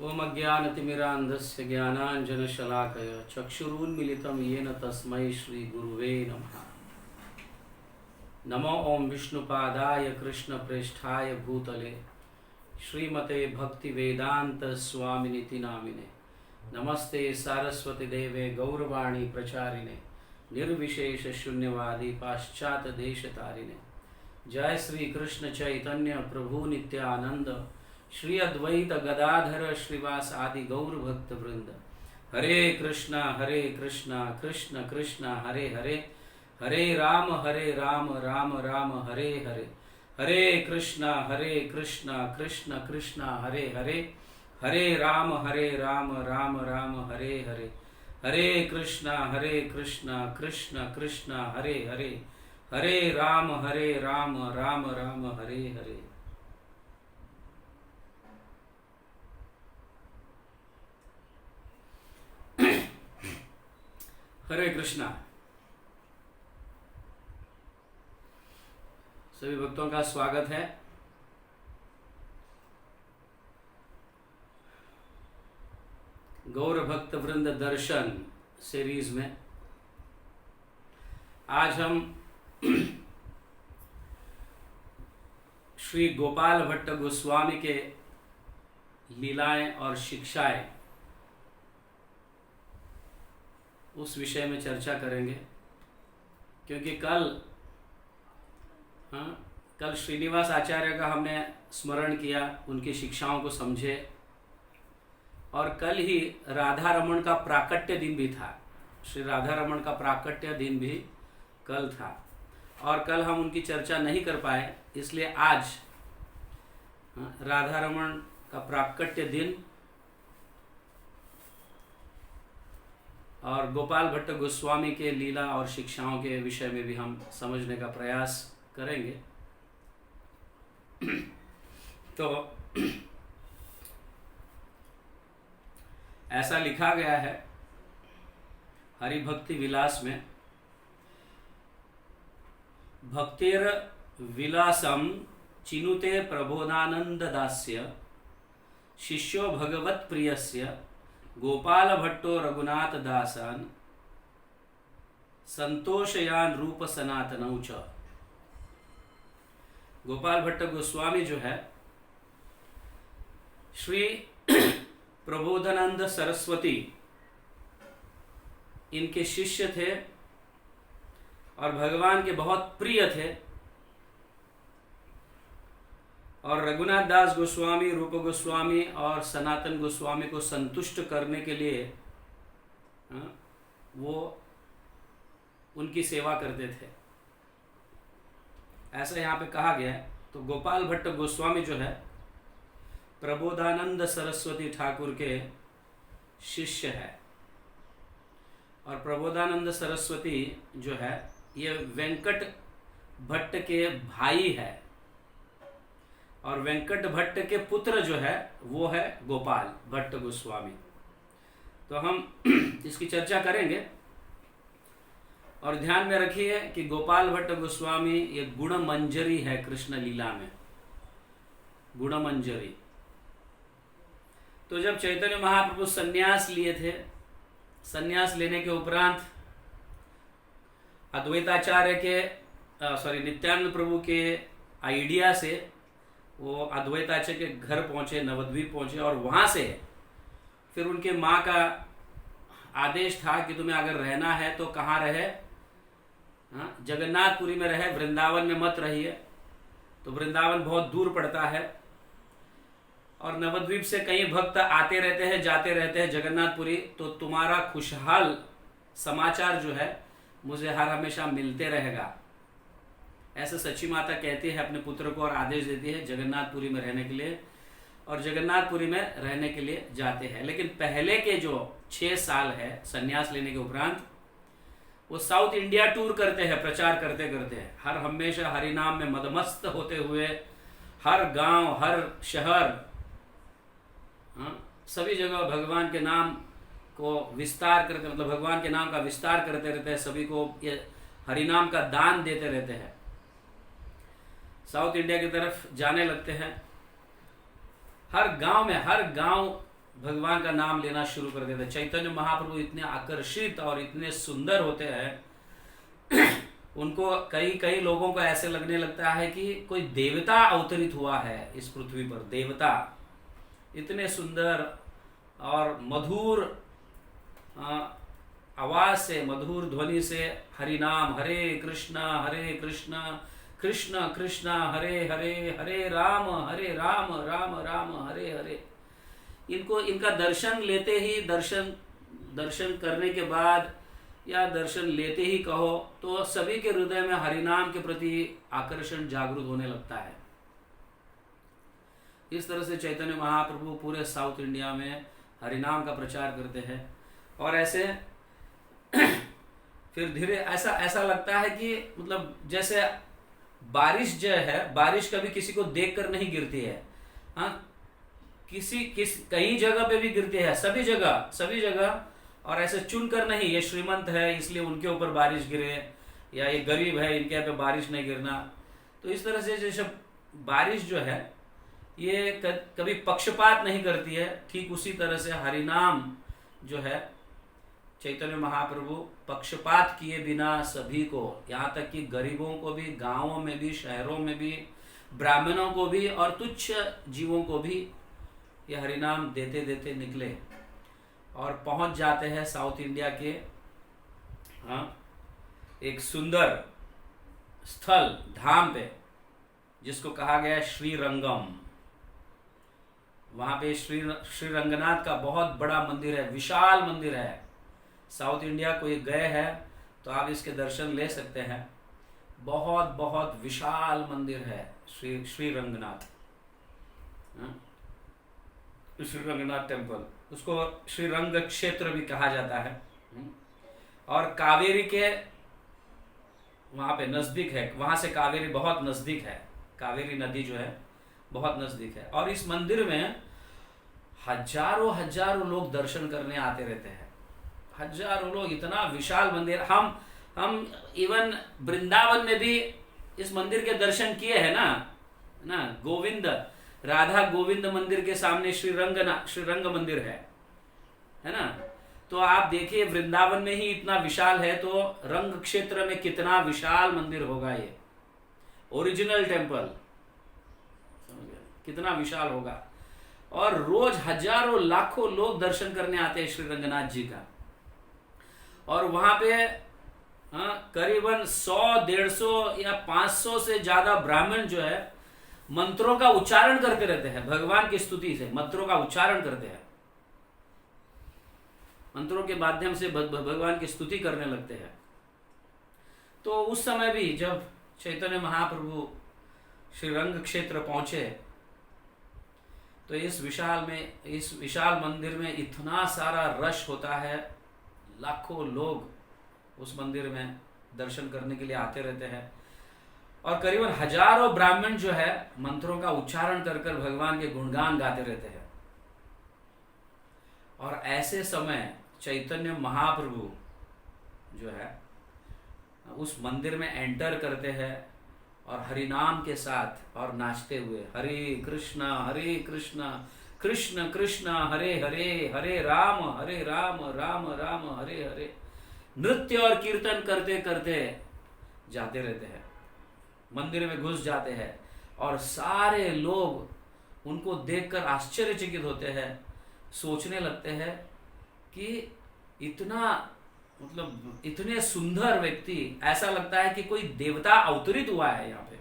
ओम अज्ञानतिमिरान्धस्य ज्ञानाञ्जनशलाकया चक्षुरुन्मिलितं येन तस्मै श्रीगुरुवे नमः। नमो ओम विष्णुपादाय कृष्णप्रेष्ठाय भूतले श्रीमते भक्तिवेदांत स्वामिनिति नामिने। नमस्ते सारस्वती देवे गौरवाणी प्रचारिणे निर्विशेष शून्यवादी पाश्चात देशतारिणे। जय श्री कृष्ण चैतन्य प्रभु नित्यानंद श्री अद्वैत गदाधर श्रीवास आदि गौर भक्त वृंद। हरे कृष्णा कृष्ण कृष्ण हरे हरे, हरे राम राम राम हरे हरे। हरे कृष्णा कृष्ण कृष्ण हरे हरे, हरे राम राम राम हरे हरे। हरे कृष्णा कृष्ण कृष्ण हरे हरे, हरे राम राम राम हरे हरे। हरे कृष्णा। सभी भक्तों का स्वागत है। गौर भक्त वृंद दर्शन सीरीज में आज हम श्री गोपाल भट्ट गोस्वामी के लीलाएं और शिक्षाएं उस विषय में चर्चा करेंगे, क्योंकि कल श्रीनिवास आचार्य का हमने स्मरण किया, उनकी शिक्षाओं को समझे, और कल ही राधा रमण का प्राकट्य दिन भी था। श्री राधा रमण का प्राकट्य दिन भी कल था और कल हम उनकी चर्चा नहीं कर पाए, इसलिए आज राधा रमण का प्राकट्य दिन और गोपाल भट्ट गोस्वामी के लीला और शिक्षाओं के विषय में भी हम समझने का प्रयास करेंगे। तो ऐसा लिखा गया है हरि भक्ति विलास में, भक्तिर विलासम चिनुते प्रबोधानंद दास्य शिष्यो भगवत प्रियस्य गोपाल भट्टो रघुनाथ दासन संतोषयान रूप सनातनौ च। गोपाल भट्ट गोस्वामी जो है श्री प्रबोधानंद सरस्वती इनके शिष्य थे और भगवान के बहुत प्रिय थे, और रघुनाथ दास गोस्वामी, रूप गोस्वामी और सनातन गोस्वामी को संतुष्ट करने के लिए वो उनकी सेवा करते थे, ऐसा यहाँ पे कहा गया है। तो गोपाल भट्ट गोस्वामी जो है प्रबोधानंद सरस्वती ठाकुर के शिष्य है, और प्रबोधानंद सरस्वती जो है ये वेंकट भट्ट के भाई है, और वेंकट भट्ट के पुत्र जो है वो है गोपाल भट्ट गोस्वामी। तो हम इसकी चर्चा करेंगे, और ध्यान में रखिए कि गोपाल भट्ट गोस्वामी ये गुण मंजरी है कृष्ण लीला में, गुण मंजरी। तो जब चैतन्य महाप्रभु संन्यास लिए थे, संन्यास लेने के उपरांत अद्वैताचार्य के नित्यानंद प्रभु के आइडिया से वो अद्वैताचार्य के घर पहुंचे, नवद्वीप पहुंचे, और वहां से फिर उनके माँ का आदेश था कि तुम्हें अगर रहना है तो कहाँ रहे, जगन्नाथपुरी में रहे, वृंदावन में मत रहिए। तो वृंदावन बहुत दूर पड़ता है और नवद्वीप से कई भक्त आते रहते हैं जाते रहते हैं जगन्नाथपुरी, तो तुम्हारा खुशहाल समाचार जो है मुझे हर हमेशा मिलते रहेगा, ऐसे सच्ची माता कहती है अपने पुत्र को, और आदेश देती है जगन्नाथपुरी में रहने के लिए, और जगन्नाथपुरी में रहने के लिए जाते हैं। लेकिन पहले के जो 6 साल है संन्यास लेने के उपरांत वो साउथ इंडिया टूर करते हैं, प्रचार करते करते हर हमेशा हरि नाम में मदमस्त होते हुए हर गांव, हर शहर, सभी जगह भगवान के नाम को विस्तार करते, मतलब भगवान के नाम का विस्तार करते रहते हैं, सभी को ये हरि नाम का दान देते रहते हैं। साउथ इंडिया की तरफ जाने लगते हैं। हर गांव भगवान का नाम लेना शुरू कर देते हैं। चैतन्य महाप्रभु इतने आकर्षित और इतने सुंदर होते हैं उनको कई कई लोगों को ऐसे लगने लगता है कि कोई देवता अवतरित हुआ है इस पृथ्वी पर। देवता इतने सुंदर और मधुर आवाज से, मधुर ध्वनि से हरि नाम हरे कृष्ण कृष्ण कृष्ण हरे हरे, हरे राम राम राम हरे हरे। इनको इनका दर्शन लेते ही, दर्शन करने के बाद या दर्शन लेते ही कहो तो सभी के हृदय में हरिनाम के प्रति आकर्षण जागृत होने लगता है। इस तरह से चैतन्य महाप्रभु पूरे साउथ इंडिया में हरिनाम का प्रचार करते हैं। और ऐसे फिर धीरे ऐसा लगता है कि मतलब जैसे बारिश जो है, बारिश कभी किसी को देखकर नहीं गिरती है। हाँ, कई जगह पे भी गिरती है, सभी जगह। और ऐसे चुनकर नहीं, ये श्रीमंत है इसलिए उनके ऊपर बारिश गिरे, या ये गरीब है इनके यहाँ पे बारिश नहीं गिरना। तो इस तरह से जैसे बारिश जो है ये कभी पक्षपात नहीं करती है, ठीक उसी तरह से हरिनाम जो है चैतन्य महाप्रभु पक्षपात किए बिना सभी को, यहाँ तक कि गरीबों को भी, गांवों में भी, शहरों में भी, ब्राह्मणों को भी और तुच्छ जीवों को भी ये हरिनाम देते देते निकले और पहुंच जाते हैं साउथ इंडिया के एक सुंदर स्थल, धाम पे, जिसको कहा गया श्रीरंगम। वहां पे श्री रंगनाथ का बहुत बड़ा मंदिर है, विशाल मंदिर है। साउथ इंडिया कोई गए हैं तो आप इसके दर्शन ले सकते हैं। बहुत बहुत विशाल मंदिर है श्री रंगनाथ, श्री रंगनाथ टेम्पल। उसको श्री रंग क्षेत्र भी कहा जाता है। और कावेरी के वहां पे नजदीक है, वहां से कावेरी बहुत नजदीक है, कावेरी नदी जो है बहुत नजदीक है। और इस मंदिर में हजारों लोग दर्शन करने आते रहते हैं, हजारों लोग। इतना विशाल मंदिर, हम इवन वृंदावन में भी इस मंदिर के दर्शन किए हैं ना। गोविंद, राधा गोविंद मंदिर के सामने श्रीरंग मंदिर है ना। तो आप देखिए वृंदावन में ही इतना विशाल है, तो रंग क्षेत्र में कितना विशाल मंदिर होगा। ये ओरिजिनल टेम्पल कितना विशाल होगा। और रोज हजारों लाखों लोग दर्शन करने आते हैं श्री रंगनाथ जी का। और वहां पे करीबन 100-150 या 500 से ज्यादा ब्राह्मण जो है मंत्रों का उच्चारण करते रहते हैं। भगवान की स्तुति से मंत्रों का उच्चारण करते हैं, मंत्रों के माध्यम से भगवान की स्तुति करने लगते हैं। तो उस समय भी जब चैतन्य महाप्रभु श्रीरंग क्षेत्र पहुंचे तो इस विशाल मंदिर में इतना सारा रश होता है, लाखों लोग उस मंदिर में दर्शन करने के लिए आते रहते हैं। और करीबन हजारों ब्राह्मण जो है मंत्रों का उच्चारण कर कर भगवान के गुणगान गाते रहते हैं। और ऐसे समय चैतन्य महाप्रभु जो है उस मंदिर में एंटर करते हैं और हरिनाम के साथ और नाचते हुए हरे कृष्णा कृष्ण कृष्ण हरे हरे, हरे राम राम राम हरे हरे, नृत्य और कीर्तन करते करते जाते रहते हैं। मंदिर में घुस जाते हैं और सारे लोग उनको देखकर आश्चर्यचकित होते हैं, सोचने लगते हैं कि इतने सुंदर व्यक्ति, ऐसा लगता है कि कोई देवता अवतरित हुआ है यहाँ पे।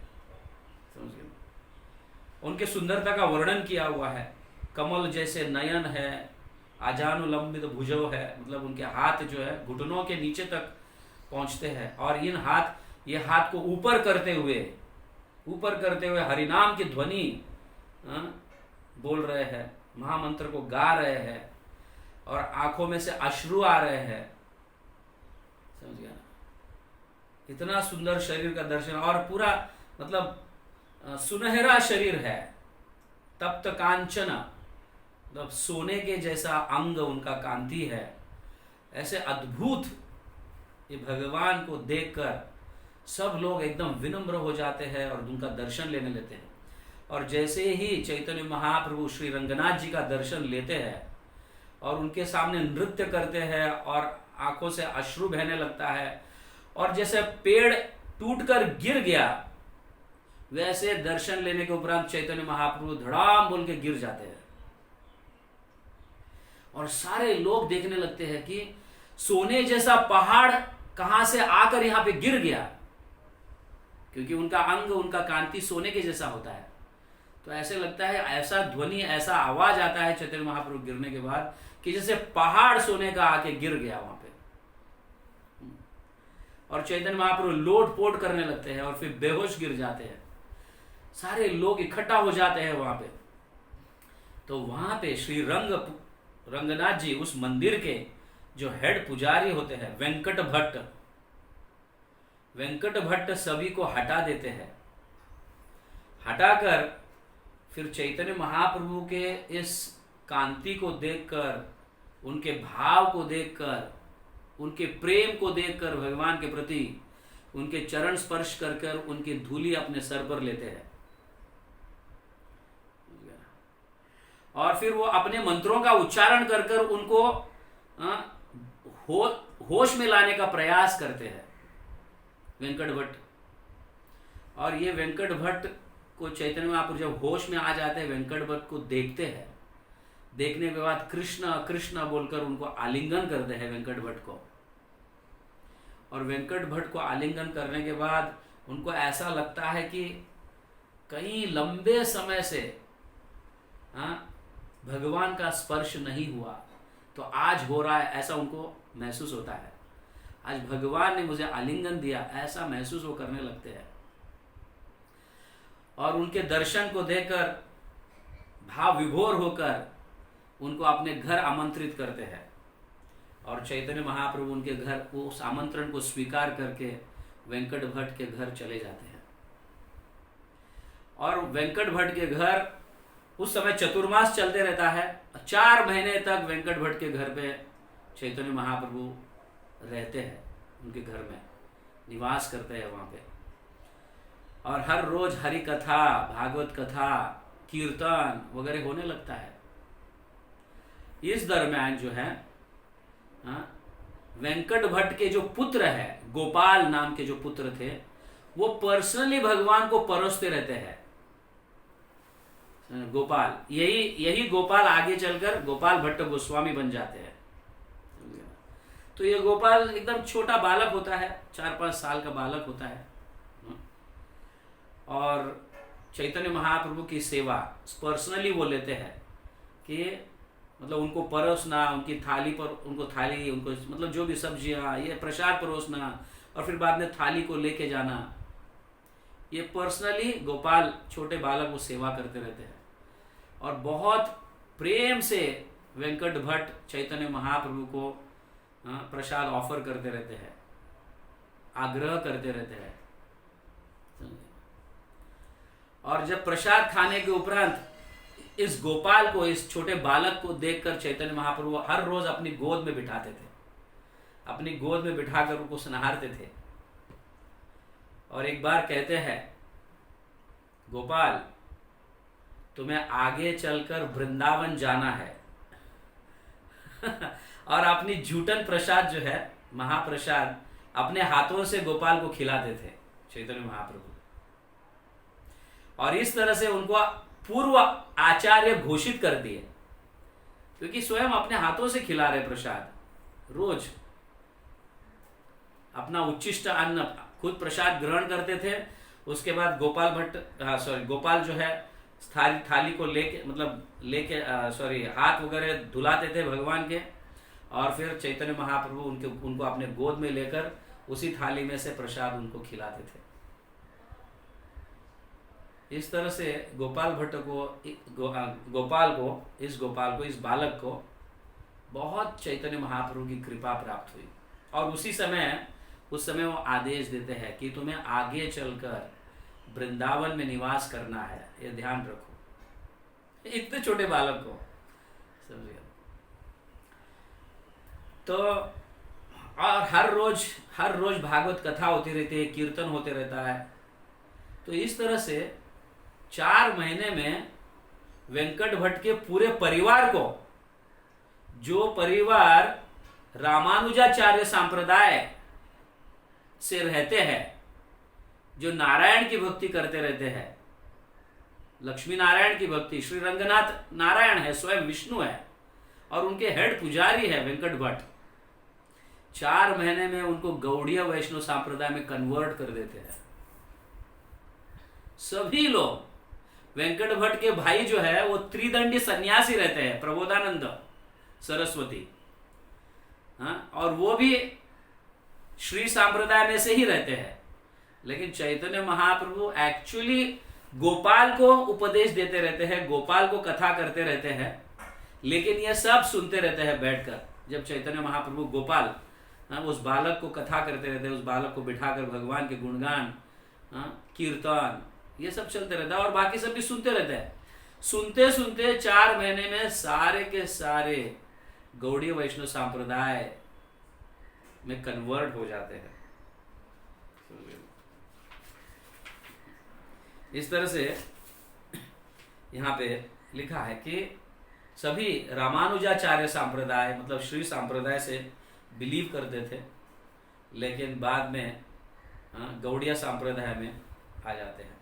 समझिए, उनके सुंदरता का वर्णन किया हुआ है। कमल जैसे नयन है, आजानुलंबित भुजव है, मतलब उनके हाथ जो है घुटनों के नीचे तक पहुंचते हैं। और ये हाथ को ऊपर करते हुए हरिनाम की ध्वनि बोल रहे हैं, महामंत्र को गा रहे हैं और आंखों में से अश्रु आ रहे हैं। समझ गया ना? इतना सुंदर शरीर का दर्शन, और पूरा मतलब सुनहरा शरीर है, तप्त कांचन, मतलब सोने के जैसा अंग उनका कांति है। ऐसे अद्भुत ये भगवान को देखकर सब लोग एकदम विनम्र हो जाते हैं और उनका दर्शन लेने लेते हैं। और जैसे ही चैतन्य महाप्रभु श्री रंगनाथ जी का दर्शन लेते हैं और उनके सामने नृत्य करते हैं और आंखों से अश्रु बहने लगता है, और जैसे पेड़ टूटकर गिर गया वैसे दर्शन लेने के उपरांत चैतन्य महाप्रभु धड़ाम बोल के गिर जाते हैं। और सारे लोग देखने लगते हैं कि सोने जैसा पहाड़ कहां से आकर यहां पे गिर गया, क्योंकि उनका अंग, उनका कांति सोने के जैसा होता है। तो ऐसे लगता है, ऐसा ध्वनि, ऐसा आवाज आता है चैतन्य महाप्रभु गिरने के बाद कि जैसे पहाड़ सोने का आके गिर गया वहां पे। और चैतन्य महाप्रभु लोट पोट करने लगते हैं और फिर बेहोश गिर जाते हैं। सारे लोग इकट्ठा हो जाते हैं वहां पे। तो वहां पे श्री रंगनाथ जी, उस मंदिर के जो हेड पुजारी होते हैं वेंकट भट्ट सभी को हटा देते हैं। हटाकर फिर चैतन्य महाप्रभु के इस कांति को देखकर, उनके भाव को देखकर, उनके प्रेम को देखकर भगवान के प्रति उनके चरण स्पर्श कर कर उनकी धूली अपने सर पर लेते हैं। और फिर वो अपने मंत्रों का उच्चारण कर कर उनको होश में लाने का प्रयास करते हैं वेंकट भट्ट। और ये वेंकट भट्ट को चैतन्य महाप्रभु जब होश में आ जाते हैं, वेंकट भट्ट को देखते हैं। देखने के बाद कृष्ण कृष्ण बोलकर उनको आलिंगन करते हैं वेंकट भट्ट को। और वेंकट भट्ट को आलिंगन करने के बाद उनको ऐसा लगता है कि कहीं लंबे समय से भगवान का स्पर्श नहीं हुआ, तो आज हो रहा है, ऐसा उनको महसूस होता है। आज भगवान ने मुझे आलिंगन दिया, ऐसा महसूस वो करने लगते हैं। और उनके दर्शन को देखकर भाव विभोर होकर उनको अपने घर आमंत्रित करते हैं। और चैतन्य महाप्रभु उनके घर उस आमंत्रण को स्वीकार करके वेंकट भट्ट के घर चले जाते हैं। और वेंकट भट्ट के घर उस समय चतुर्मास चलते रहता है। 4 महीने तक वेंकट भट्ट के घर पे चैतन्य महाप्रभु रहते हैं, उनके घर में निवास करते हैं वहां पे। और हर रोज हरि कथा, भागवत कथा, कीर्तन वगैरह होने लगता है। इस दरम्यान जो है वेंकट भट्ट के जो पुत्र है, गोपाल नाम के जो पुत्र थे, वो पर्सनली भगवान को परोसते रहते हैं। गोपाल, यही गोपाल आगे चलकर गोपाल भट्ट गोस्वामी बन जाते हैं। तो ये गोपाल एकदम छोटा बालक होता है, 4-5 साल का बालक होता है। और चैतन्य महाप्रभु की सेवा पर्सनली वो लेते हैं कि मतलब उनको परोसना, उनकी थाली पर उनको मतलब जो भी सब्जियां, ये प्रसाद परोसना और फिर बाद में थाली को लेके जाना, ये पर्सनली गोपाल छोटे बालक वो सेवा करते रहते हैं। और बहुत प्रेम से वेंकट भट्ट चैतन्य महाप्रभु को प्रसाद ऑफर करते रहते हैं, आग्रह करते रहते हैं। और जब प्रसाद खाने के उपरांत इस गोपाल को, इस छोटे बालक को देखकर चैतन्य महाप्रभु हर रोज अपनी गोद में बिठाते थे, अपनी गोद में बिठाकर उनको स्नहारते थे। और एक बार कहते हैं, गोपाल तुम्हें आगे चलकर वृंदावन जाना है। और अपनी झूठन प्रसाद जो है, महाप्रसाद, अपने हाथों से गोपाल को खिलाते थे चैतन्य महाप्रभु। और इस तरह से उनको पूर्व आचार्य घोषित कर दिए, क्योंकि स्वयं अपने हाथों से खिला रहे प्रसाद, रोज अपना उच्चिष्ट अन्न खुद प्रसाद ग्रहण करते थे। उसके बाद गोपाल जो है थाली को लेके हाथ वगैरह धुलाते थे भगवान के। और फिर चैतन्य महाप्रभु उनको अपने गोद में लेकर उसी थाली में से प्रसाद उनको खिलाते थे। इस तरह से गोपाल भट्ट को, इस बालक को बहुत चैतन्य महाप्रभु की कृपा प्राप्त हुई। और उस समय वो आदेश देते हैं कि तुम्हें आगे चलकर वृंदावन में निवास करना है, ये ध्यान रखो। इतने छोटे बालक को समझिए। तो और हर रोज भागवत कथा होती रहती है, कीर्तन होते रहता है। तो इस तरह से 4 महीने में वेंकट भट्ट के पूरे परिवार को जो परिवार रामानुजाचार्य संप्रदाय से रहते हैं, जो नारायण की भक्ति करते रहते हैं, लक्ष्मी नारायण की भक्ति, श्री रंगनाथ नारायण है, स्वयं विष्णु है और उनके हेड पुजारी है वेंकट भट्ट, 4 महीने में उनको गौड़ीय वैष्णव संप्रदाय में कन्वर्ट कर देते हैं सभी लोग। वेंकट भट्ट के भाई जो है वो त्रिदंडी सन्यासी रहते हैं, प्रबोधानंद सरस्वती, हाँ, और वो भी श्री संप्रदाय में से ही रहते हैं। लेकिन चैतन्य महाप्रभु एक्चुअली गोपाल को उपदेश देते रहते हैं, गोपाल को कथा करते रहते हैं, लेकिन ये सब सुनते रहते हैं बैठकर। जब चैतन्य महाप्रभु गोपाल, हाँ, उस बालक को कथा करते रहते हैं, उस बालक को बिठाकर भगवान के गुणगान, हाँ, कीर्तन, ये सब चलते रहता है और बाकी सब भी सुनते रहते हैं। सुनते सुनते 4 महीने में सारे के सारे गौड़ीय वैष्णव संप्रदाय में कन्वर्ट हो जाते हैं। इस तरह से यहाँ पे लिखा है कि सभी रामानुजाचार्य संप्रदाय मतलब श्री संप्रदाय से बिलीव करते थे, लेकिन बाद में गौड़िया संप्रदाय में आ जाते हैं।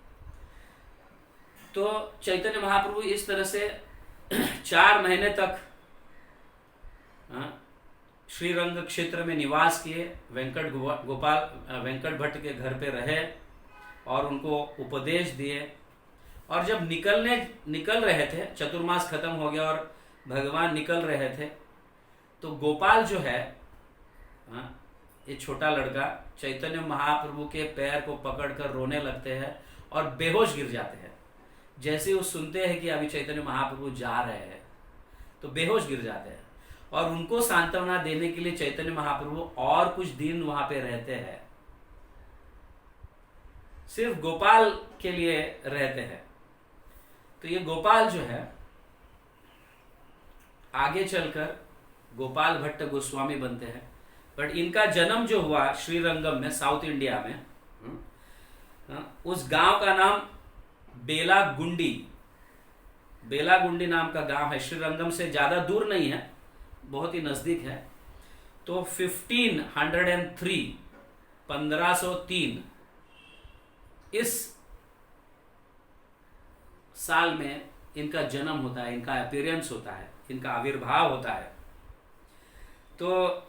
तो चैतन्य महाप्रभु इस तरह से 4 महीने तक श्रीरंग क्षेत्र में निवास किए, वेंकट भट्ट के घर पे रहे और उनको उपदेश दिए। और जब निकल रहे थे, चतुर्मास खत्म हो गया और भगवान निकल रहे थे, तो गोपाल जो है, ये छोटा लड़का, चैतन्य महाप्रभु के पैर को पकड़कर रोने लगते हैं और बेहोश गिर जाते हैं। जैसे वो सुनते हैं कि अभी चैतन्य महाप्रभु जा रहे हैं तो बेहोश गिर जाते हैं, और उनको सांत्वना देने के लिए चैतन्य महाप्रभु और कुछ दिन वहां पे रहते हैं, सिर्फ गोपाल के लिए रहते हैं। तो ये गोपाल जो है आगे चलकर गोपाल भट्ट गोस्वामी बनते हैं, बट इनका जन्म जो हुआ श्रीरंगम में, साउथ इंडिया में, उस गांव का नाम बेलागुंडी नाम का गांव है। श्रीरंगम से ज्यादा दूर नहीं है, बहुत ही नजदीक है। तो 1503 इस साल में इनका जन्म होता है, इनका अपीयरेंस होता है, इनका आविर्भाव होता है। तो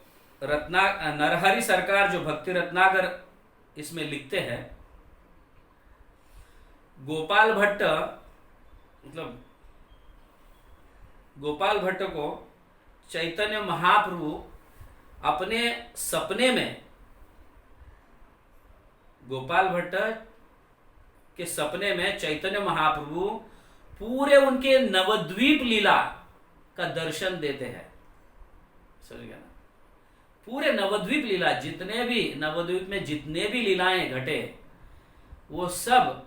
नरहरि सरकार जो भक्ति रत्नाकर इसमें लिखते हैं, गोपाल भट्ट को चैतन्य महाप्रभु अपने सपने में, गोपाल भट्ट के सपने में चैतन्य महाप्रभु पूरे उनके नवद्वीप लीला का दर्शन देते हैं। समझ गया ना? पूरे नवद्वीप लीला, जितने भी नवद्वीप में जितने भी लीलाएं घटे, वो सब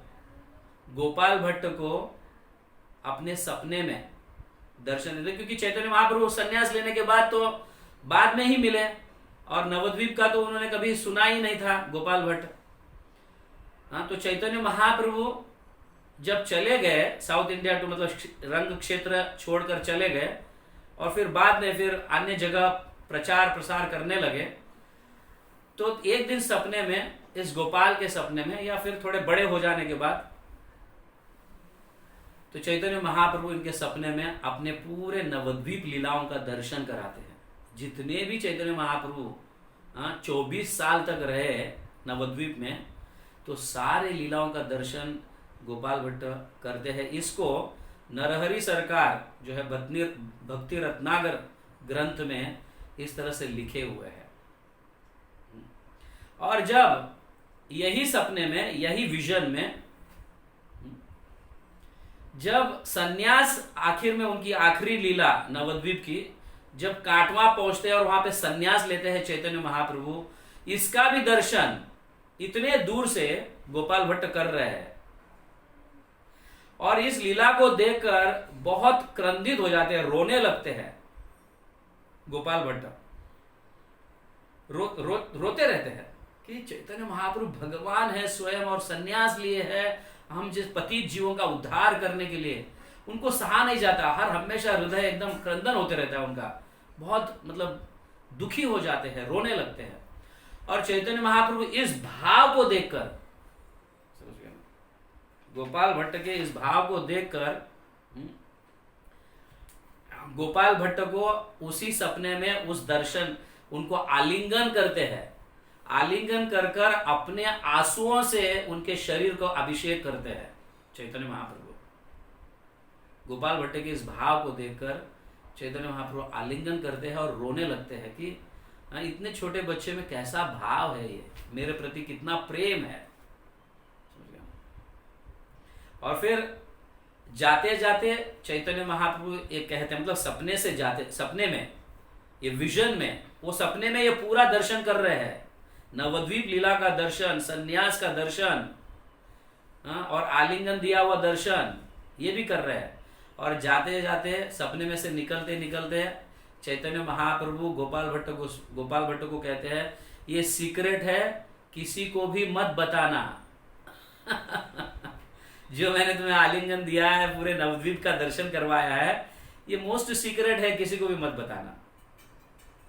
गोपाल भट्ट को अपने सपने में दर्शन देते। क्योंकि चैतन्य महाप्रभु संन्यास लेने के बाद तो बाद में ही मिले, और नवद्वीप का तो उन्होंने कभी सुना ही नहीं था गोपाल भट्ट। हाँ, तो चैतन्य महाप्रभु जब चले गए साउथ इंडिया टू, मतलब रंग क्षेत्र छोड़कर चले गए, और फिर बाद में फिर अन्य जगह प्रचार प्रसार करने लगे, तो एक दिन सपने में, इस गोपाल के सपने में, या फिर थोड़े बड़े हो जाने के बाद, तो चैतन्य महाप्रभु इनके सपने में अपने पूरे नवद्वीप लीलाओं का दर्शन कराते हैं। जितने भी चैतन्य महाप्रभु 24 साल तक रहे नवद्वीप में, तो सारे लीलाओं का दर्शन गोपाल भट्ट करते हैं। इसको नरहरि सरकार जो है भक्ति रत्नाकर ग्रंथ में इस तरह से लिखे हुए हैं। और जब यही सपने में, यही विजन में, जब सन्यास आखिर में उनकी आखिरी लीला नवद्वीप की, जब काटवा पहुंचते हैं और वहां पे सन्यास लेते हैं चैतन्य महाप्रभु, इसका भी दर्शन इतने दूर से गोपाल भट्ट कर रहे हैं, और इस लीला को देखकर बहुत क्रंदित हो जाते हैं, रोने लगते हैं। गोपाल भट्ट रोते रहते हैं कि चैतन्य महाप्रभु भगवान है स्वयं, और सन्यास लिए है हम जिस पतित जीवों का उद्धार करने के लिए, उनको सहा नहीं जाता, हमेशा हृदय एकदम क्रंदन होते रहता है उनका, बहुत मतलब दुखी हो जाते हैं, रोने लगते हैं। और चैतन्य महाप्रभु इस भाव को देखकर, समझ गए ना, गोपाल भट्ट के इस भाव को देखकर गोपाल भट्ट को उसी सपने में उस दर्शन, उनको आलिंगन करते हैं, आलिंगन कर कर अपने आंसुओं से उनके शरीर को अभिषेक करते हैं चैतन्य महाप्रभु। गोपाल भट्ट के इस भाव को देखकर चैतन्य महाप्रभु आलिंगन करते हैं और रोने लगते हैं कि इतने छोटे बच्चे में कैसा भाव है, ये मेरे प्रति कितना प्रेम है। और फिर जाते जाते चैतन्य महाप्रभु ये कहते हैं, मतलब सपने से जाते, सपने में ये विजन में, वो सपने में ये पूरा दर्शन कर रहे हैं, नवद्वीप लीला का दर्शन, सन्यास का दर्शन, और आलिंगन दिया हुआ दर्शन, ये भी कर रहे हैं। और जाते जाते सपने में से निकलते निकलते चैतन्य महाप्रभु गोपाल भट्ट को कहते हैं, ये सीक्रेट है, किसी को भी मत बताना। जो मैंने तुम्हें आलिंगन दिया है, पूरे नवद्वीप का दर्शन करवाया है, ये मोस्ट सीक्रेट है, किसी को भी मत बताना।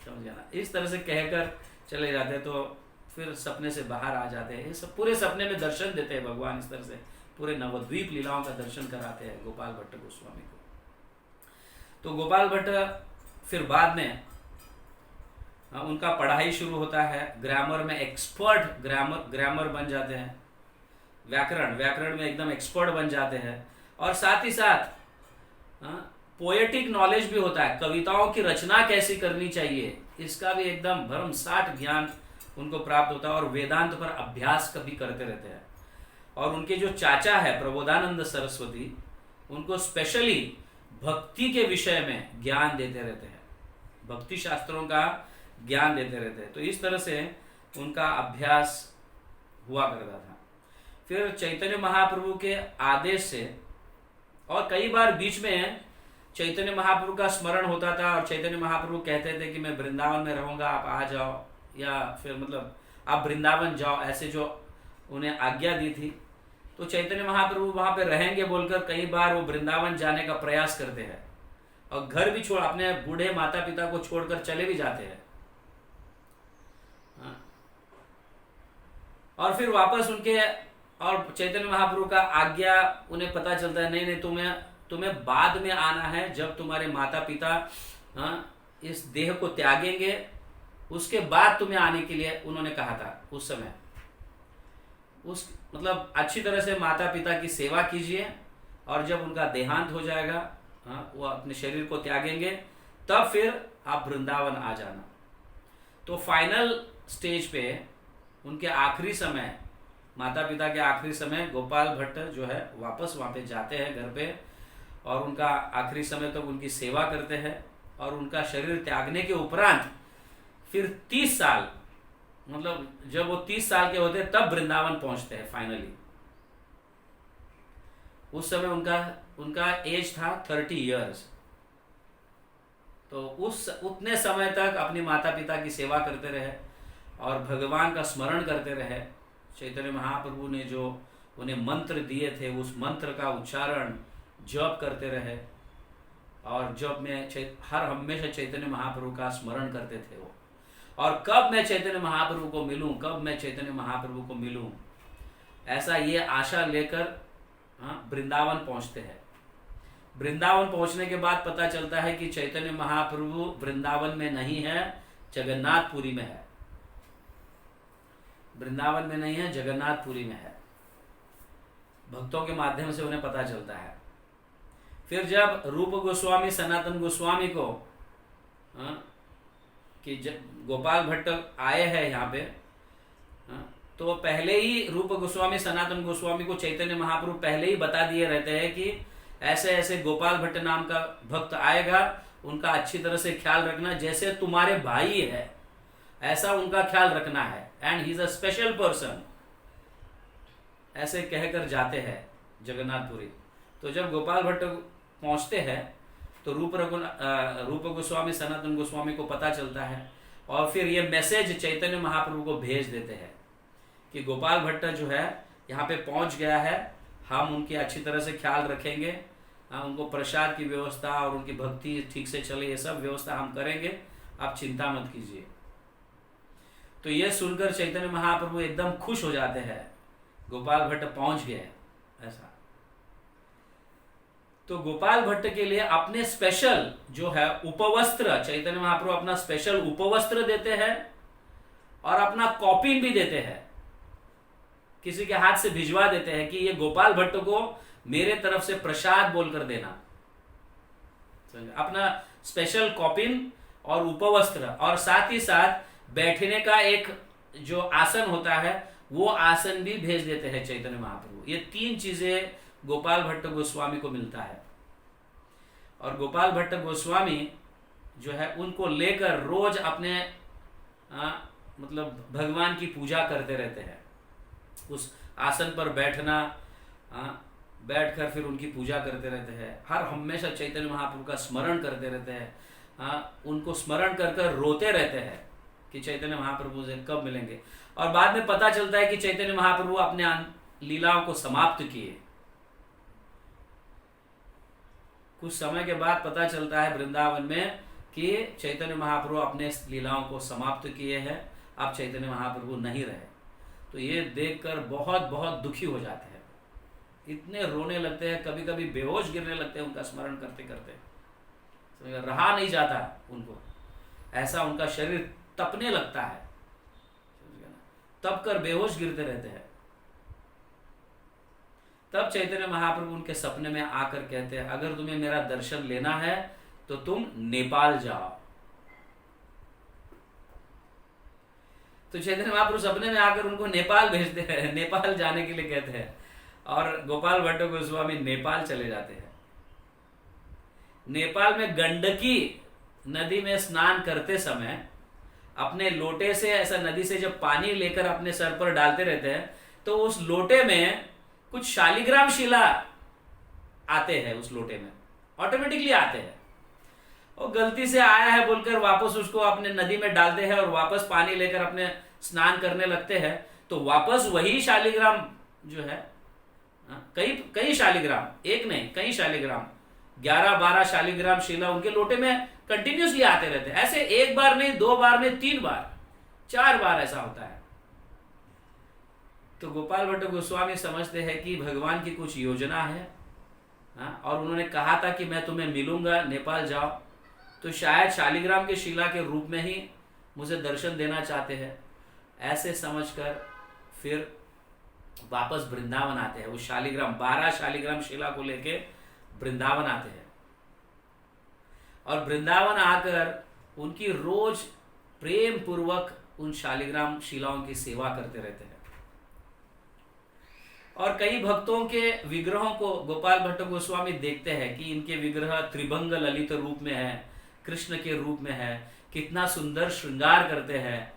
समझ गया ना? इस तरह से कहकर चले जाते हैं। तो फिर सपने से बाहर आ जाते हैं, सब पूरे सपने में दर्शन देते हैं भगवान। इस तरह से पूरे नवद्वीप लीलाओं का दर्शन कराते हैं गोपाल भट्ट गोस्वामी को। तो गोपाल भट्ट फिर बाद में उनका पढ़ाई शुरू होता है, ग्रामर में एक्सपर्ट ग्रामर बन जाते हैं, व्याकरण में एकदम एक्सपर्ट बन जाते हैं। और साथ ही साथ पोएटिक नॉलेज भी होता है, कविताओं की रचना कैसी करनी चाहिए इसका भी एकदम भरमसाठ ज्ञान उनको प्राप्त होता है। और वेदांत पर अभ्यास कभी करते रहते हैं। और उनके जो चाचा है प्रबोधानंद सरस्वती, उनको स्पेशली भक्ति के विषय में ज्ञान देते रहते हैं, भक्ति शास्त्रों का ज्ञान देते रहते हैं। तो इस तरह से उनका अभ्यास हुआ करता था। फिर चैतन्य महाप्रभु के आदेश से, और कई बार बीच में चैतन्य महाप्रभु का स्मरण होता था और चैतन्य महाप्रभु कहते थे कि मैं वृंदावन में रहूंगा, आप आ जाओ, या फिर मतलब आप वृंदावन जाओ, ऐसे जो उन्हें आज्ञा दी थी। तो चैतन्य महाप्रभु वहां पे रहेंगे बोलकर कई बार वो वृंदावन जाने का प्रयास करते हैं, और घर भी छोड़, अपने बूढ़े माता पिता को छोड़कर चले भी जाते हैं। और फिर वापस उनके, और चैतन्य महाप्रभु का आज्ञा उन्हें पता चलता है, नहीं तुम्हें बाद में आना है, जब तुम्हारे माता पिता इस देह को त्यागेंगे, उसके बाद तुम्हें आने के लिए उन्होंने कहा था। उस समय मतलब अच्छी तरह से माता पिता की सेवा कीजिए, और जब उनका देहांत हो जाएगा, वो अपने शरीर को त्यागेंगे, तब फिर आप वृंदावन आ जाना। तो फाइनल स्टेज पे उनके आखिरी समय, माता पिता के आखिरी समय, गोपाल भट्ट जो है वापस वहां पे जाते हैं घर पे, और उनका आखिरी समय तक उनकी सेवा करते हैं। और उनका शरीर त्यागने के उपरांत फिर 30 साल, मतलब जब वो 30 साल के होते हैं तब वृंदावन पहुंचते हैं फाइनली। उस समय उनका एज था 30 इयर्स। तो उतने समय तक अपनी माता पिता की सेवा करते रहे और भगवान का स्मरण करते रहे। चैतन्य महाप्रभु ने जो उन्हें मंत्र दिए थे, उस मंत्र का उच्चारण जप करते रहे, और जप में हमेशा चैतन्य महाप्रभु का स्मरण करते थे वो। और कब मैं चैतन्य महाप्रभु को मिलूं, कब मैं चैतन्य महाप्रभु को मिलूं, ऐसा ये आशा लेकर वृंदावन पहुंचते हैं। वृंदावन पहुंचने के बाद पता चलता है कि चैतन्य महाप्रभु वृंदावन में नहीं है, जगन्नाथपुरी में है। वृंदावन में नहीं है, जगन्नाथपुरी में है। भक्तों के माध्यम से उन्हें पता चलता है। फिर जब रूप गोस्वामी सनातन गोस्वामी को कि गोपाल भट्ट आए हैं यहाँ पे, तो पहले ही रूप गोस्वामी सनातन गोस्वामी को चैतन्य महाप्रभु पहले ही बता दिए रहते हैं कि ऐसे ऐसे गोपाल भट्ट नाम का भक्त आएगा, उनका अच्छी तरह से ख्याल रखना, जैसे तुम्हारे भाई है ऐसा उनका ख्याल रखना है, and he is a special person, ऐसे कहकर जाते हैं जगन्नाथपुरी। तो जब गोपाल भट्ट पहुंचते हैं तो रूप गोस्वामी सनातन गोस्वामी को पता चलता है, और फिर ये मैसेज चैतन्य महाप्रभु को भेज देते हैं कि गोपाल भट्ट जो है यहाँ पे पहुंच गया है, हम उनकी अच्छी तरह से ख्याल रखेंगे, उनको प्रसाद की व्यवस्था और उनकी भक्ति ठीक से चले, ये सब व्यवस्था हम करेंगे, आप चिंता मत कीजिए। तो ये सुनकर चैतन्य महाप्रभु एकदम खुश हो जाते हैं, गोपाल भट्ट पहुंच गए ऐसा। तो गोपाल भट्ट के लिए अपने स्पेशल जो है उपवस्त्र, चैतन्य महाप्रभु अपना स्पेशल उपवस्त्र देते हैं और अपना कॉपिन भी देते हैं, किसी के हाथ से भिजवा देते हैं कि ये गोपाल भट्ट को मेरे तरफ से प्रसाद बोलकर देना। अपना स्पेशल कॉपिन और उपवस्त्र, और साथ ही साथ बैठने का एक जो आसन होता है वो आसन भी भेज देते हैं चैतन्य महाप्रभु। ये 3 चीजें गोपाल भट्ट गोस्वामी को मिलता है, और गोपाल भट्ट गोस्वामी जो है उनको लेकर रोज अपने मतलब भगवान की पूजा करते रहते हैं। उस आसन पर बैठना, बैठकर फिर उनकी पूजा करते रहते हैं, हर हमेशा चैतन्य महाप्रभु का स्मरण करते रहते हैं, उनको स्मरण कर कर रोते रहते हैं कि चैतन्य महाप्रभु से कब मिलेंगे। और बाद में पता चलता है कि चैतन्य महाप्रभु अपने लीलाओं को समाप्त किए। कुछ समय के बाद पता चलता है वृंदावन में कि चैतन्य महाप्रभु अपने लीलाओं को समाप्त किए हैं, अब चैतन्य महाप्रभु नहीं रहे। तो ये देखकर बहुत बहुत दुखी हो जाते हैं, इतने रोने लगते हैं, कभी कभी बेहोश गिरने लगते हैं उनका स्मरण करते करते, रहा नहीं जाता उनको, ऐसा उनका शरीर तपने लगता है, तप कर बेहोश गिरते रहते हैं। तब चैतन्य महाप्रभु उनके सपने में आकर कहते हैं, अगर तुम्हें मेरा दर्शन लेना है तो तुम नेपाल जाओ। तो चैतन्य महाप्रभु सपने में आकर उनको नेपाल भेजते हैं, नेपाल जाने के लिए कहते हैं, और गोपाल भट्ट गोस्वामी नेपाल चले जाते हैं। नेपाल में गंडकी नदी में स्नान करते समय अपने लोटे से, ऐसा नदी से जब पानी लेकर अपने सर पर डालते रहते हैं तो उस लोटे में कुछ शालिग्राम शिला आते हैं, उस लोटे में ऑटोमेटिकली आते हैं। और गलती से आया है बोलकर वापस उसको अपने नदी में डालते हैं और वापस पानी लेकर अपने स्नान करने लगते हैं, तो वापस वही शालिग्राम जो है, कई शालिग्राम, एक नहीं कई शालिग्राम, 11-12 शालिग्राम शिला उनके लोटे में कंटिन्यूसली आते रहते हैं। ऐसे एक बार नहीं, 2 बार नहीं, 3 बार, 4 बार ऐसा होता है। तो गोपाल भट्ट गोस्वामी समझते हैं कि भगवान की कुछ योजना है, और उन्होंने कहा था कि मैं तुम्हें मिलूंगा, नेपाल जाओ, तो शायद शालिग्राम के शिला के रूप में ही मुझे दर्शन देना चाहते हैं। ऐसे समझकर फिर वापस वृंदावन आते हैं। वो शालिग्राम 12 शालिग्राम शिला को लेके वृंदावन आते हैं, और वृंदावन आकर उनकी रोज प्रेम पूर्वक उन शालिग्राम शिलाओं की सेवा करते रहते हैं। और कई भक्तों के विग्रहों को गोपाल भट्ट गोस्वामी देखते हैं कि इनके विग्रह त्रिभंग ललित रूप में है, कृष्ण के रूप में है, कितना सुंदर श्रृंगार करते हैं,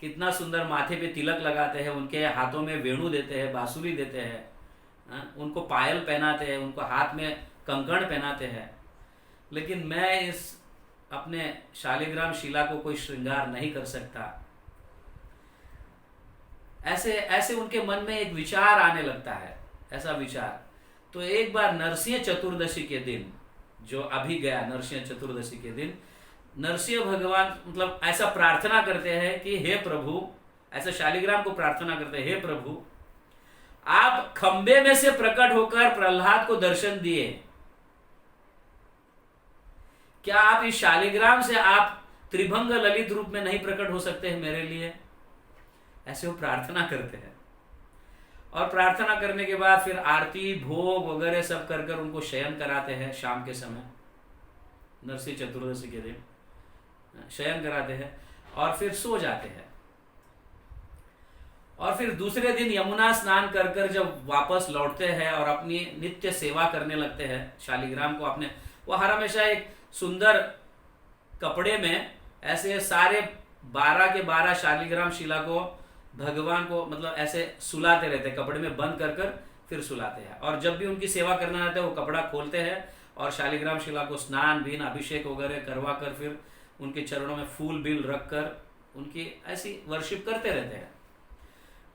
कितना सुंदर माथे पे तिलक लगाते हैं, उनके हाथों में वेणु देते हैं, बांसुरी देते हैं, उनको पायल पहनाते हैं, उनको हाथ में कंकण पहनाते हैं। लेकिन मैं इस अपने शालिग्राम शिला को कोई श्रृंगार नहीं कर सकता। ऐसे उनके मन में एक विचार आने लगता है, ऐसा विचार। तो एक बार नरसिंह चतुर्दशी के दिन, जो अभी गया नरसिंह चतुर्दशी के दिन, नरसिंह भगवान मतलब ऐसा प्रार्थना करते हैं कि हे प्रभु, ऐसा शालिग्राम को प्रार्थना करते हैं, हे प्रभु आप खंबे में से प्रकट होकर प्रहलाद को दर्शन दिए, क्या आप इस शालिग्राम से आप त्रिभंग ललित रूप में नहीं प्रकट हो सकते हैं मेरे लिए? ऐसे वो प्रार्थना करते हैं। और प्रार्थना करने के बाद फिर आरती भोग वगैरह सब कर कर उनको शयन कराते हैं। शाम के समय नरसिंह चतुर्दशी के दिन शयन कराते हैं और फिर सो जाते हैं। और फिर दूसरे दिन यमुना स्नान कर कर जब वापस लौटते हैं और अपनी नित्य सेवा करने लगते हैं शालिग्राम को, अपने वो हर हमेशा एक सुंदर कपड़े में ऐसे सारे 12 के 12 शालिग्राम शिला को भगवान को मतलब ऐसे सुलाते रहते हैं, कपड़े में बंद कर कर फिर सुलाते हैं। और जब भी उनकी सेवा करना रहता है वो कपड़ा खोलते हैं और शालिग्राम शिला को स्नान बीन अभिषेक वगैरह करवा कर फिर उनके चरणों में फूल बिल रख कर उनकी ऐसी वर्शिप करते रहते हैं।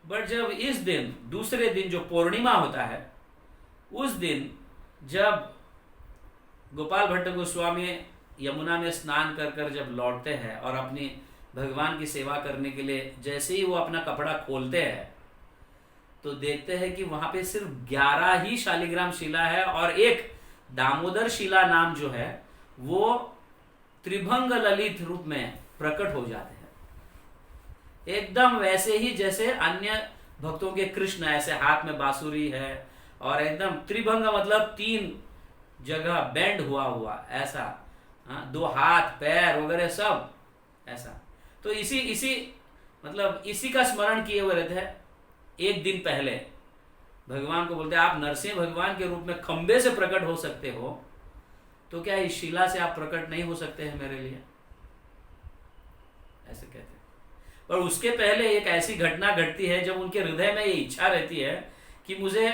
बट जब इस दिन दूसरे दिन जो पूर्णिमा होता है, उस दिन जब गोपाल भट्ट गोस्वामी यमुना में स्नान कर कर जब लौटते हैं और अपनी भगवान की सेवा करने के लिए जैसे ही वो अपना कपड़ा खोलते हैं तो देखते हैं कि वहां पे सिर्फ 11 ही शालिग्राम शिला है और एक दामोदर शिला नाम जो है वो त्रिभंग ललित रूप में प्रकट हो जाते हैं, एकदम वैसे ही जैसे अन्य भक्तों के कृष्ण ऐसे हाथ में बांसुरी है और एकदम त्रिभंग मतलब 3 जगह बेंड हुआ हुआ ऐसा, 2 हाथ पैर वगैरह सब ऐसा। तो इसी मतलब इसी का स्मरण किए हुए रहते हैं। एक दिन पहले भगवान को बोलते हैं आप नरसिंह भगवान के रूप में खंबे से प्रकट हो सकते हो, तो क्या इस शिला से आप प्रकट नहीं हो सकते हैं मेरे लिए, ऐसे कहते हैं। पर उसके पहले एक ऐसी घटना घटती है जब उनके हृदय में ये इच्छा रहती है कि मुझे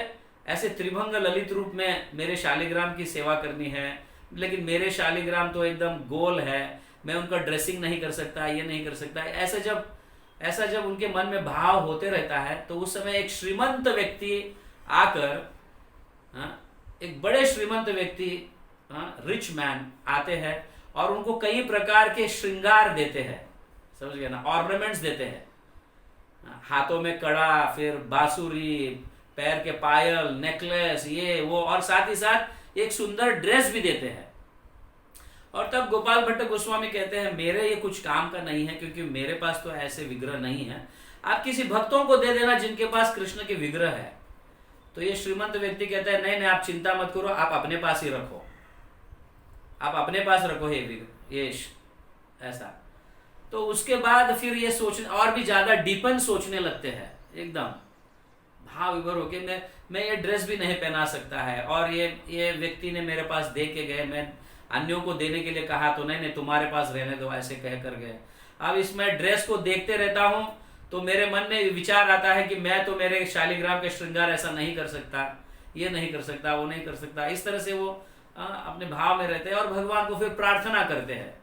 ऐसे त्रिभंग ललित रूप में मेरे शालिग्राम की सेवा करनी है, लेकिन मेरे शालिग्राम तो एकदम गोल है, मैं उनका ड्रेसिंग नहीं कर सकता, ये नहीं कर सकता। ऐसा जब उनके मन में भाव होते रहता है तो उस समय एक श्रीमंत व्यक्ति आकर, एक बड़े श्रीमंत व्यक्ति, रिच मैन आते हैं और उनको कई प्रकार के श्रृंगार देते हैं, समझ गए ना, ऑर्नामेंट्स देते हैं, हाथों में कड़ा, फिर बांसुरी, पैर के पायल, नेकलेस, ये वो, और साथ ही साथ एक सुंदर ड्रेस भी देते हैं। और तब गोपाल भट्ट गोस्वामी कहते हैं मेरे ये कुछ काम का नहीं है, क्योंकि मेरे पास तो ऐसे विग्रह नहीं है, आप किसी भक्तों को दे देना जिनके पास कृष्ण के विग्रह है। तो ये श्रीमंत व्यक्ति कहता है नहीं नहीं, आप चिंता मत करो, आप अपने पास ही रखो, आप अपने पास रखो ये ऐसा। तो उसके बाद फिर ये सोचने और भी ज्यादा डीपन सोचने लगते हैं, एकदम भाव विभोर होके मैं ये ड्रेस भी नहीं पहना सकता है, और ये व्यक्ति ने मेरे पास दे के गए, मैं अन्यों को देने के लिए कहा तो नहीं तुम्हारे पास रहने दो, ऐसे कह कर गए। अब इसमें ड्रेस को देखते रहता हूं तो मेरे मन में विचार आता है कि मैं तो मेरे शालिग्राम के श्रृंगार ऐसा नहीं कर सकता, ये नहीं कर सकता, वो नहीं कर सकता। इस तरह से वो अपने भाव में रहते हैं और भगवान को फिर प्रार्थना करते हैं।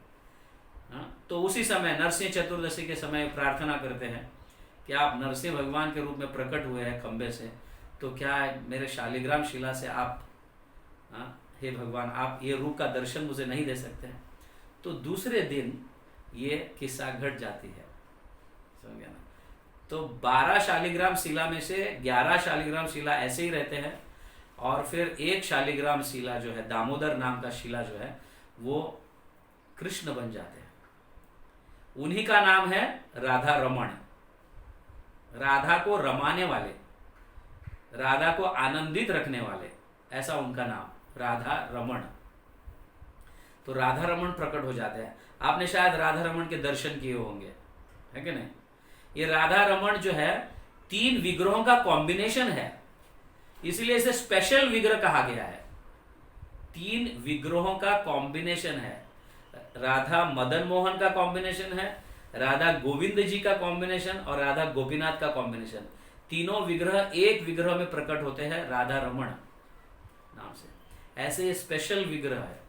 तो उसी समय नरसिंह चतुर्दशी के समय प्रार्थना करते हैं कि आप नरसिंह भगवान के रूप में प्रकट हुए हैं खंबे से, तो क्या मेरे शालिग्राम शिला से आप, हे भगवान, आप ये रूप का दर्शन मुझे नहीं दे सकते हैं। तो दूसरे दिन ये किस्सा घट जाती है, समझ गया ना। तो 12 शालिग्राम शिला में से 11 शालिग्राम शिला ऐसे ही रहते हैं और फिर एक शालिग्राम शिला जो है, दामोदर नाम का शिला जो है, वो कृष्ण बन जाते हैं। उन्हीं का नाम है राधा रमण, राधा को रमाने वाले, राधा को आनंदित रखने वाले, ऐसा उनका नाम, राधा रमण। तो राधा रमण प्रकट हो जाते हैं। आपने शायद राधा रमण के दर्शन किए होंगे, है कि नहीं। ये राधा रमण जो है 3 विग्रहों का कॉम्बिनेशन है, इसलिए इसे स्पेशल विग्रह कहा गया है। 3 विग्रहों का कॉम्बिनेशन है, राधा मदन मोहन का कॉम्बिनेशन है, राधा गोविंद जी का कॉम्बिनेशन और राधा गोपीनाथ का कॉम्बिनेशन। तीनों विग्रह एक विग्रह में प्रकट होते हैं राधा रमण नाम से, ऐसे स्पेशल विग्रह है।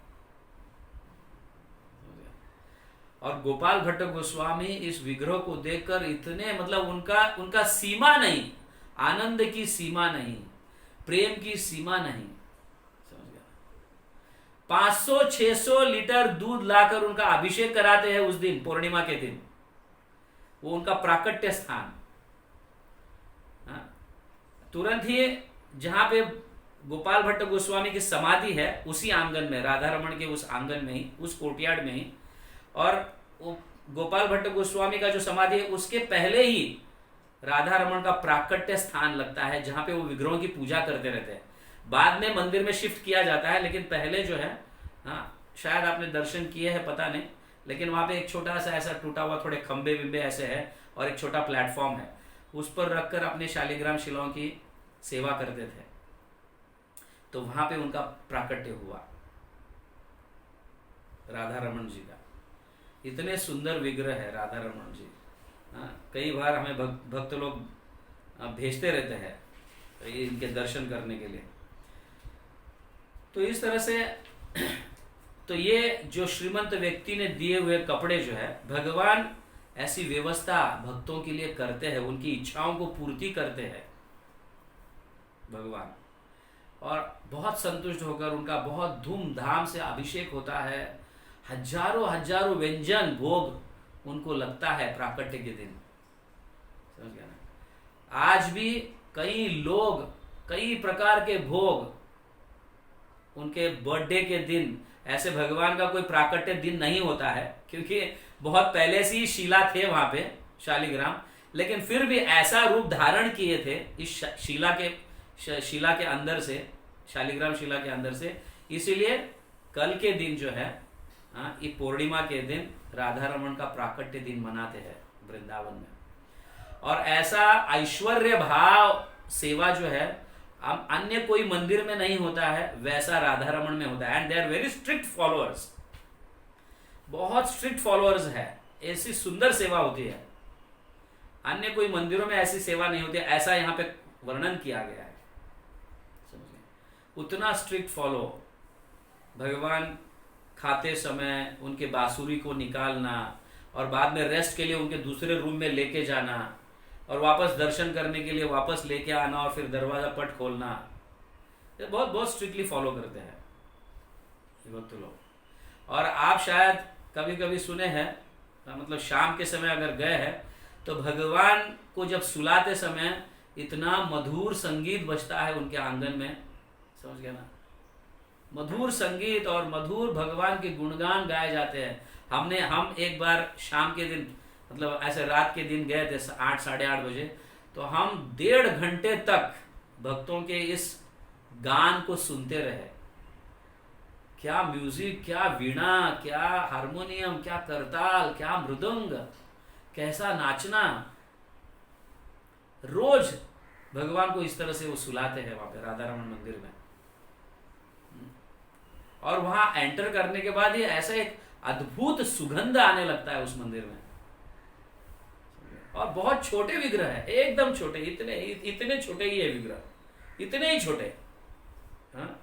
और गोपाल भट्ट गोस्वामी इस विग्रह को देखकर इतने, मतलब उनका सीमा नहीं, आनंद की सीमा नहीं, प्रेम की सीमा नहीं, समझ गया। 500-600 लीटर दूध लाकर उनका अभिषेक कराते हैं उस दिन, पूर्णिमा के दिन, वो उनका प्राकट्य स्थान। तुरंत ही जहां पे गोपाल भट्ट गोस्वामी की समाधि है उसी आंगन में, राधा रमण के उस आंगन में ही, उस कोर्टयार्ड में ही, और गोपाल भट्ट गोस्वामी का जो समाधि है उसके पहले ही राधा रमण का प्राकट्य स्थान लगता है, जहां पे वो विग्रहों की पूजा करते रहते हैं। बाद में मंदिर में शिफ्ट किया जाता है, लेकिन पहले जो है, शायद आपने दर्शन किए हैं पता नहीं, लेकिन वहां पे एक छोटा सा ऐसा टूटा हुआ, थोड़े खंबे विंबे ऐसे है और एक छोटा प्लेटफॉर्म है, उस पर रखकर अपने शालिग्राम शिलाओं की सेवा करते थे। तो वहां पे उनका प्राकट्य हुआ राधा रमण जी का। इतने सुंदर विग्रह है राधा रमण जी। कई बार हमें भक्त लोग भेजते रहते हैं इनके दर्शन करने के लिए। तो इस तरह से तो ये जो श्रीमंत व्यक्ति ने दिए हुए कपड़े जो है, भगवान ऐसी व्यवस्था भक्तों के लिए करते हैं, उनकी इच्छाओं को पूर्ति करते हैं भगवान। और बहुत संतुष्ट होकर उनका बहुत धूमधाम से अभिषेक होता है। हजारों हजारों व्यंजन भोग उनको लगता है प्राकट्य के दिन, समझ गया ना। आज भी कई लोग कई प्रकार के भोग उनके बर्थडे के दिन, ऐसे भगवान का कोई प्राकट्य दिन नहीं होता है क्योंकि बहुत पहले से ही शिला थे वहां पे शालिग्राम, लेकिन फिर भी ऐसा रूप धारण किए थे इस शिला के अंदर से, शालिग्राम शिला के अंदर से, इसीलिए कल के दिन जो है ये पूर्णिमा के दिन राधा रमन का प्राकट्य दिन मनाते हैं वृंदावन में। और ऐसा ऐश्वर्य भाव सेवा जो है अन्य कोई मंदिर में नहीं होता है, वैसा राधा रमन में होता है। And they are very strict followers, बहुत स्ट्रिक्ट फॉलोअर्स है। ऐसी सुंदर सेवा होती है, अन्य कोई मंदिरों में ऐसी सेवा नहीं होती, ऐसा यहाँ पे वर्णन किया गया है, समझिए। उतना स्ट्रिक्ट फॉलो, भगवान खाते समय उनके बांसुरी को निकालना और बाद में रेस्ट के लिए उनके दूसरे रूम में लेके जाना और वापस दर्शन करने के लिए वापस लेके आना और फिर दरवाजा पट खोलना, ये बहुत बहुत स्ट्रिक्टली फॉलो करते हैं ये भक्त लोग। और आप शायद कभी कभी सुने हैं, मतलब शाम के समय अगर गए हैं तो भगवान को जब सुलाते समय इतना मधुर संगीत बजता है उनके आंगन में, समझ गया ना। मधुर संगीत और मधुर भगवान के गुणगान गाए जाते हैं। हम एक बार शाम के दिन, मतलब ऐसे रात के दिन गए थे 8 साढ़े 8 बजे, तो हम 1.5 घंटे तक भक्तों के इस गान को सुनते रहे। क्या म्यूजिक, क्या वीणा, क्या हारमोनियम, क्या करताल, क्या मृदंग, कैसा नाचना। रोज भगवान को इस तरह से वो सुलाते हैं वहां पे राधा रमन मंदिर में। और वहां एंटर करने के बाद ये ऐसा एक अद्भुत सुगंध आने लगता है उस मंदिर में। और बहुत छोटे विग्रह है, एकदम छोटे, इतने छोटे ही है विग्रह, इतने ही छोटे, हाँ?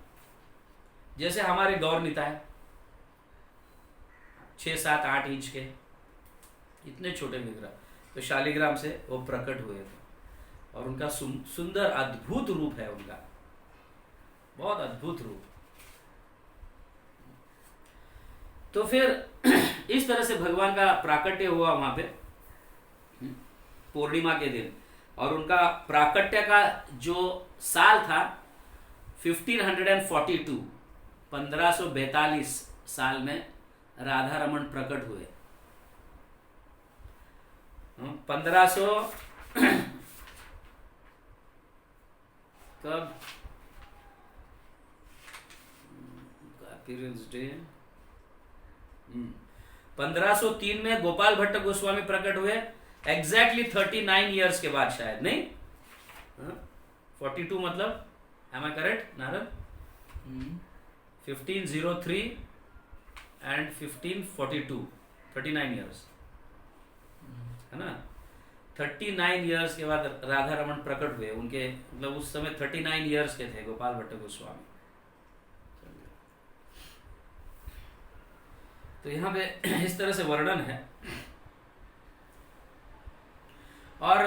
जैसे हमारे गौर निताय 6, 7, 8 इंच के, इतने छोटे विग्रह तो शालिग्राम से वो प्रकट हुए थे। और उनका सुंदर अद्भुत रूप है उनका, बहुत अद्भुत रूप। तो फिर इस तरह से भगवान का प्राकट्य हुआ वहां पे पूर्णिमा के दिन। और उनका प्राकट्य का जो साल था 1542, 1542 साल में राधा रमन प्रकट हुए। 1500 कब अपीयरेंस डे 1503 में गोपाल भट्ट गोस्वामी प्रकट हुए, एग्जैक्टली 39 इयर्स के बाद, शायद नहीं 42 मतलब, एम आई करेक्ट नारद? 1503 एंड 1542, 39 इयर्स है ना। 39 इयर्स के बाद राधा रमन प्रकट हुए। उनके मतलब उस समय 39 इयर्स के थे गोपाल भट्ट गोस्वामी। तो यहाँ पे इस तरह से वर्णन है। और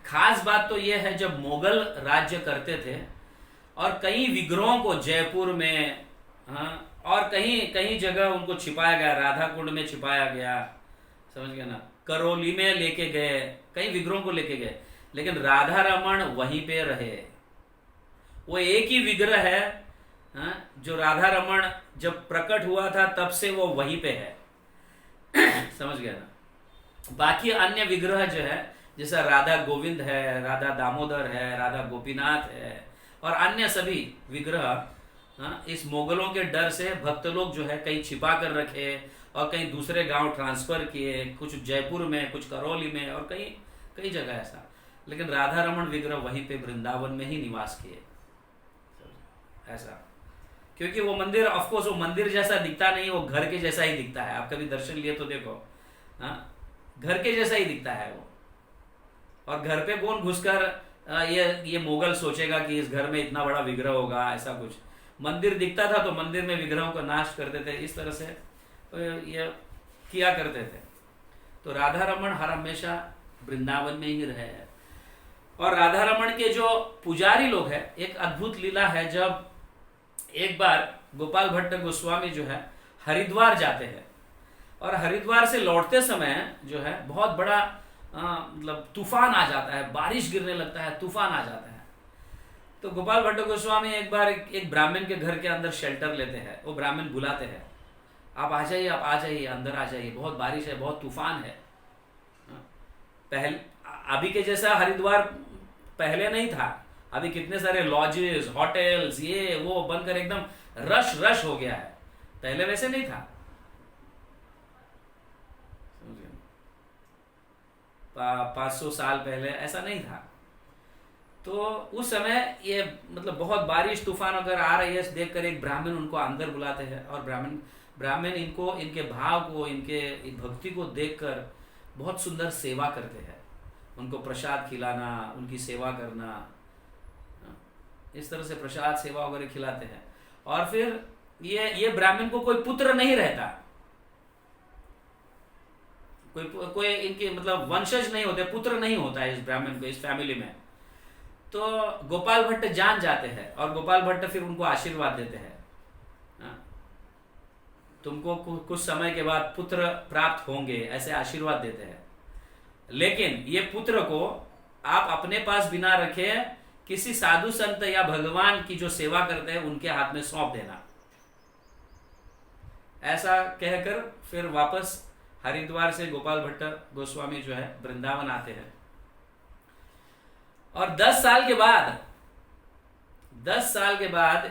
खास बात तो यह है, जब मुगल राज्य करते थे और कई विग्रहों को जयपुर में, हाँ, और कहीं जगह उनको छिपाया गया, राधा कुंड में छिपाया गया, समझ गया ना, करौली में लेके गए, कई विग्रहों को लेके गए, लेकिन राधा रमन वहीं पे रहे। वो एक ही विग्रह है, हाँ, जो राधा रमन जब प्रकट हुआ था तब से वो वहीं पे है समझ गया ना। बाकी अन्य विग्रह जो है, जैसा राधा गोविंद है, राधा दामोदर है, राधा गोपीनाथ है और अन्य सभी विग्रह, हाँ, इस मुगलों के डर से भक्त लोग जो है कहीं छिपा कर रखे और कहीं दूसरे गांव ट्रांसफर किए, कुछ जयपुर में, कुछ करौली में और कई जगह ऐसा। लेकिन राधा रमन विग्रह वहीं पे वृंदावन में ही निवास किए ऐसा। क्योंकि वो मंदिर, ऑफ कोर्स वो मंदिर जैसा दिखता नहीं, वो घर के जैसा ही दिखता है। आप कभी दर्शन लिए तो देखो, हाँ, घर के जैसा ही दिखता है वो। और घर पे कौन घुसकर ये मुगल सोचेगा कि इस घर में इतना बड़ा विग्रह होगा, ऐसा कुछ। मंदिर दिखता था तो मंदिर में विग्रहों को नाश करते थे, इस तरह से ये किया करते थे। तो राधा रमन हर हमेशा वृंदावन में ही रहे हैं। और राधा रमन के जो पुजारी लोग हैं, एक अद्भुत लीला है, जब एक बार गोपाल भट्ट गोस्वामी जो है हरिद्वार जाते हैं और हरिद्वार से लौटते समय जो है बहुत बड़ा मतलब तूफान आ जाता है, बारिश गिरने लगता है, तूफान आ जाता है। तो गोपाल भट्ट गोस्वामी एक बार एक ब्राह्मण के घर के अंदर शेल्टर लेते हैं। वो ब्राह्मण बुलाते हैं, आप आ जाइए, आप आ जाइए, अंदर आ जाइए, बहुत बारिश है, बहुत तूफान है। पहले अभी के जैसा हरिद्वार पहले नहीं था। अभी कितने सारे लॉजेस, होटल्स, ये वो बनकर एकदम रश रश हो गया है। पहले वैसे नहीं था। 500 साल पहले ऐसा नहीं था। तो उस समय ये मतलब बहुत बारिश तूफान अगर आ रही है देखकर एक ब्राह्मण उनको अंदर बुलाते हैं और ब्राह्मण इनको, इनके भाव को, इनके भक्ति को देखकर बहुत सुंदर सेवा करते हैं। उनको प्रसाद खिलाना, उनकी सेवा करना, इस तरह से प्रसाद सेवा वगैरह खिलाते हैं। और फिर ये ब्राह्मण को कोई पुत्र नहीं रहता, कोई इनके मतलब वंशज नहीं होते, पुत्र नहीं होता है इस ब्राह्मण को, इस फैमिली में। तो गोपाल भट्ट जान जाते हैं और गोपाल भट्ट फिर उनको आशीर्वाद देते हैं, तुमको कुछ समय के बाद पुत्र प्राप्त होंगे, ऐसे आशीर्वाद देते हैं। लेकिन ये पुत्र को आप अपने पास बिना रखे किसी साधु संत या भगवान की जो सेवा करते हैं उनके हाथ में सौंप देना। ऐसा कहकर फिर वापस हरिद्वार से गोपाल भट्ट गोस्वामी जो है वृंदावन आते हैं। और 10 साल के बाद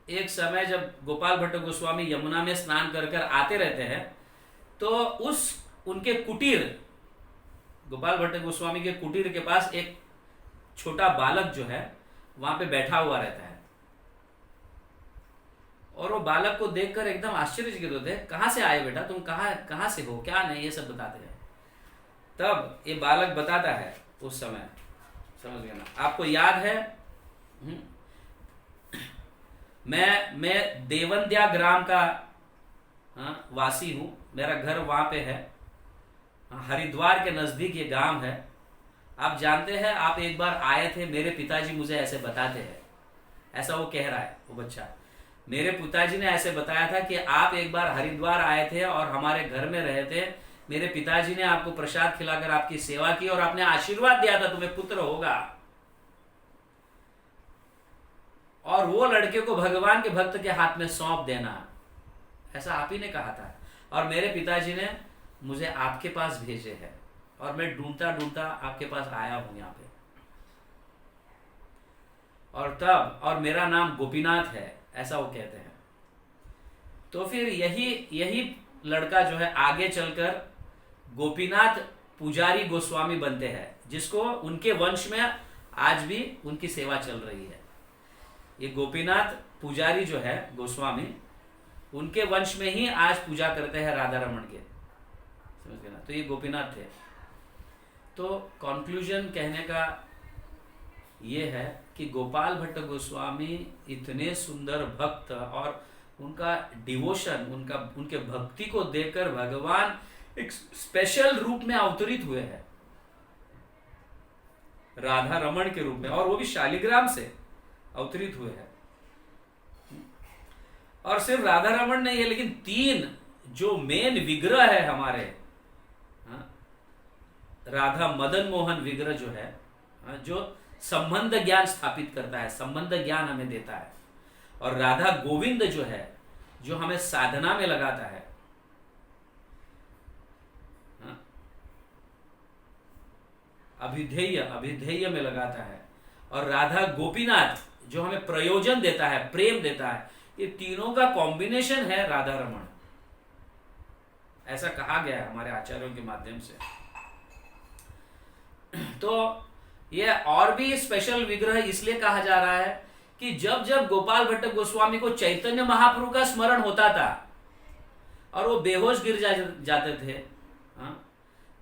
एक समय जब गोपाल भट्ट गोस्वामी यमुना में स्नान कर कर आते रहते हैं, तो उनके कुटीर, गोपाल भट्ट गोस्वामी के कुटीर के पास एक छोटा बालक जो है वहां पे बैठा हुआ रहता है। और वो बालक को देखकर एकदम आश्चर्यचकित होते हैं, कहां से आए बेटा, तुम कहां से हो, क्या नहीं, ये सब बताते हैं। तब ये बालक बताता है, उस समय समझ गया ना, आपको याद है मैं देवंद्या ग्राम का वासी हूं, मेरा घर वहां पे है, हरिद्वार के नजदीक ये गांव है। आप जानते हैं, आप एक बार आए थे, मेरे पिताजी मुझे ऐसे बताते हैं, ऐसा वो कह रहा है वो बच्चा, मेरे पिताजी ने ऐसे बताया था कि आप एक बार हरिद्वार आए थे और हमारे घर में रहे थे, मेरे पिताजी ने आपको प्रसाद खिलाकर आपकी सेवा की और आपने आशीर्वाद दिया था तुम्हें पुत्र होगा, और वो लड़के को भगवान के भक्त के हाथ में सौंप देना, ऐसा आप ही ने कहा था। और मेरे पिताजी ने मुझे आपके पास भेजे हैं और मैं ढूंढता ढूंढता आपके पास आया हूं यहाँ पे। और मेरा नाम गोपीनाथ है, ऐसा वो कहते हैं। तो फिर यही लड़का जो है आगे चलकर गोपीनाथ पुजारी गोस्वामी बनते हैं, जिसको उनके वंश में आज भी उनकी सेवा चल रही है। ये गोपीनाथ पुजारी जो है गोस्वामी, उनके वंश में ही आज पूजा करते हैं राधा रमन के, समझ गए ना। तो ये गोपीनाथ थे। तो कंक्लूजन कहने का ये है कि गोपाल भट्ट गोस्वामी इतने सुंदर भक्त, और उनका डिवोशन, उनके भक्ति को देखकर भगवान एक स्पेशल रूप में अवतरित हुए हैं, राधा रमन के रूप में, और वो भी शालिग्राम से अवतरित हुए हैं। और सिर्फ राधा रमन नहीं है, लेकिन 3 जो मेन विग्रह है हमारे, राधा मदन मोहन विग्रह जो है, जो संबंध ज्ञान स्थापित करता है, संबंध ज्ञान हमें देता है, और राधा गोविंद जो है, जो हमें साधना में लगाता है, अभिधेय में लगाता है, और राधा गोपीनाथ जो हमें प्रयोजन देता है, प्रेम देता है। ये तीनों का कॉम्बिनेशन है राधा रमन, ऐसा कहा गया है हमारे आचार्यों के माध्यम से। तो ये और भी स्पेशल विग्रह इसलिए कहा जा रहा है कि जब जब गोपाल भट्ट गोस्वामी को चैतन्य महाप्रभु का स्मरण होता था और वो बेहोश गिर जाते थे,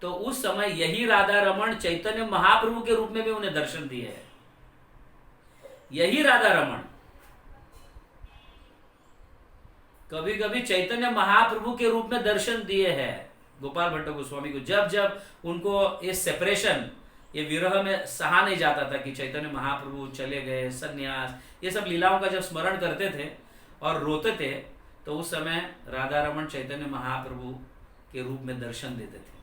तो उस समय यही राधा रमन चैतन्य महाप्रभु के रूप में भी उन्हें दर्शन दिए है। यही राधा रमन कभी कभी चैतन्य महाप्रभु के रूप में दर्शन दिए हैं गोपाल भट्ट गोस्वामी को, जब जब उनको इस सेपरेशन ये विरह में सहा नहीं जाता था कि चैतन्य महाप्रभु चले गए, सन्यास, ये सब लीलाओं का जब स्मरण करते थे और रोते थे तो उस समय राधा रमन चैतन्य महाप्रभु के रूप में दर्शन देते थे।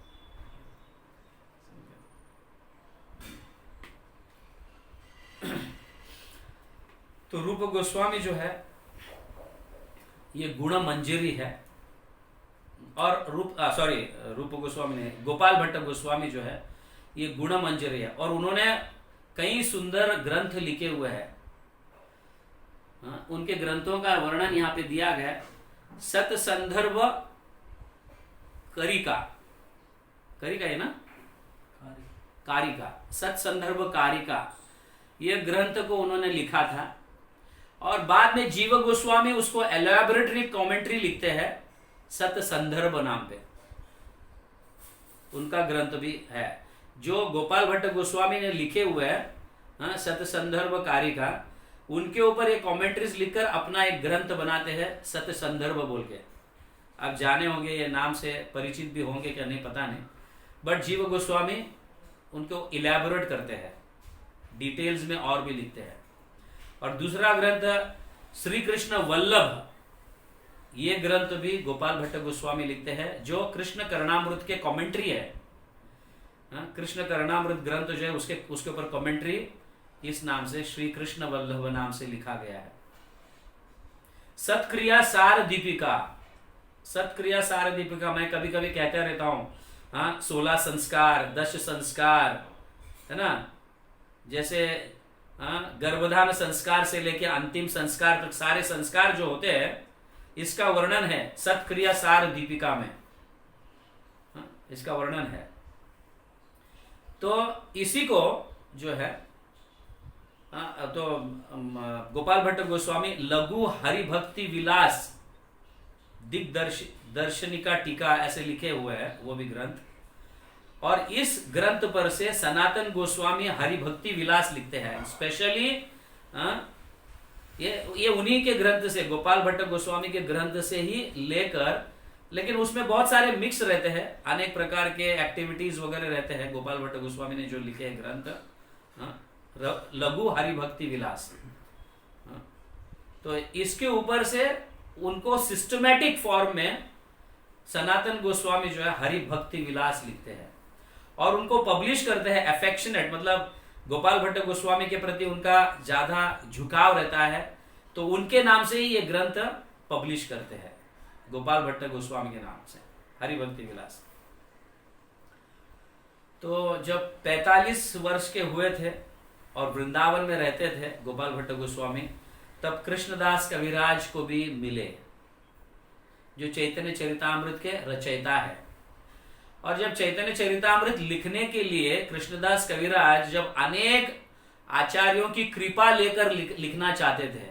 तो रूप गोस्वामी जो है ये गुण मंजरी है, और रूप गोस्वामी ने, गोपाल भट्ट गोस्वामी जो है ये गुण मंजरी है, और उन्होंने कई सुंदर ग्रंथ लिखे हुए हैं। उनके ग्रंथों का वर्णन यहाँ पे दिया गया। सत संदर्भ कारिका है ना, कारिका, सत संदर्भ कारिका, ये ग्रंथ को उन्होंने लिखा था। और बाद में जीव गोस्वामी उसको एलैबोरेटरी कमेंट्री लिखते हैं सत संदर्भ नाम पे, उनका ग्रंथ भी है। जो गोपाल भट्ट गोस्वामी ने लिखे हुए हैं सत संदर्भ कारिका, उनके ऊपर ये कमेंट्रीज लिखकर अपना एक ग्रंथ बनाते हैं सत संदर्भ बोल के। आप जाने होंगे, ये नाम से परिचित भी होंगे क्या नहीं पता नहीं, बट जीव गोस्वामी उनको इलैबोरेट करते हैं, डिटेल्स में और भी लिखते हैं। और दूसरा ग्रंथ श्री कृष्ण वल्लभ, ये ग्रंथ भी गोपाल भट्ट गोस्वामी लिखते हैं, जो कृष्ण करणामृत के कमेंट्री है। कृष्ण करणामृत ग्रंथ जो है उसके ऊपर कमेंट्री इस नाम से श्री कृष्ण वल्लभ नाम से लिखा गया है। सत्क्रिया सार दीपिका, सत्क्रिया सार दीपिका मैं कभी कभी कहता रहता हूं 16 संस्कार, 10 संस्कार, है ना, जैसे गर्भधान संस्कार से लेके अंतिम संस्कार तक सारे संस्कार जो होते हैं, इसका वर्णन है सत्क्रिया सार दीपिका में, इसका वर्णन है। तो इसी को जो है तो गोपाल भट्ट गोस्वामी लघु हरिभक्ति विलास दिग्दर्शनिका टीका ऐसे लिखे हुए हैं, वो भी ग्रंथ। और इस ग्रंथ पर से सनातन गोस्वामी हरिभक्ति विलास लिखते हैं स्पेशली। ये उन्हीं के ग्रंथ से, गोपाल भट्ट गोस्वामी के ग्रंथ से ही लेकर, लेकिन उसमें बहुत सारे मिक्स रहते हैं, अनेक प्रकार के एक्टिविटीज वगैरह रहते हैं। गोपाल भट्ट गोस्वामी ने जो लिखे हैं ग्रंथ लघु हरिभक्ति विलास, तो इसके ऊपर से उनको सिस्टमैटिक फॉर्म में सनातन गोस्वामी जो है हरिभक्ति विलास लिखते हैं और उनको पब्लिश करते हैं एफेक्शनेट, मतलब गोपाल भट्ट गोस्वामी के प्रति उनका ज्यादा झुकाव रहता है, तो उनके नाम से ही ये ग्रंथ पब्लिश करते हैं, गोपाल भट्ट गोस्वामी के नाम से हरिभक्ति विलास। तो जब 45 वर्ष के हुए थे और वृंदावन में रहते थे गोपाल भट्ट गोस्वामी, तब कृष्णदास कविराज को भी मिले, जो चैतन्य चरितामृत के रचयिता है। और जब चैतन्य चरितामृत लिखने के लिए कृष्णदास कविराज जब अनेक आचार्यों की कृपा लेकर लिखना चाहते थे,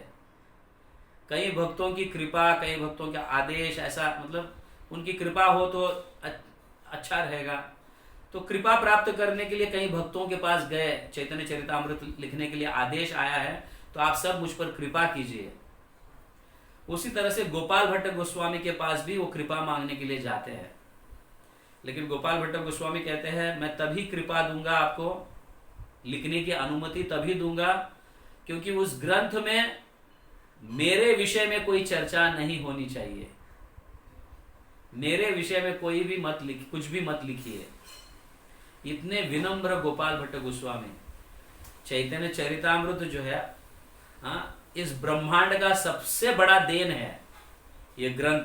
कई भक्तों की कृपा, कई भक्तों के आदेश, ऐसा मतलब उनकी कृपा हो तो अच्छा रहेगा, तो कृपा प्राप्त करने के लिए कई भक्तों के पास गए, चैतन्य चरितामृत लिखने के लिए आदेश आया है तो आप सब मुझ पर कृपा कीजिए। उसी तरह से गोपाल भट्ट गोस्वामी के पास भी वो कृपा मांगने के लिए जाते हैं, लेकिन गोपाल भट्ट गोस्वामी कहते हैं मैं तभी कृपा दूंगा आपको, लिखने की अनुमति तभी दूंगा क्योंकि उस ग्रंथ में मेरे विषय में कोई चर्चा नहीं होनी चाहिए, मेरे विषय में कोई भी मत लिख, कुछ भी मत लिखिए। इतने विनम्र गोपाल भट्ट गोस्वामी। चैतन्य चरितामृत जो है इस ब्रह्मांड का सबसे बड़ा देन है, ये ग्रंथ,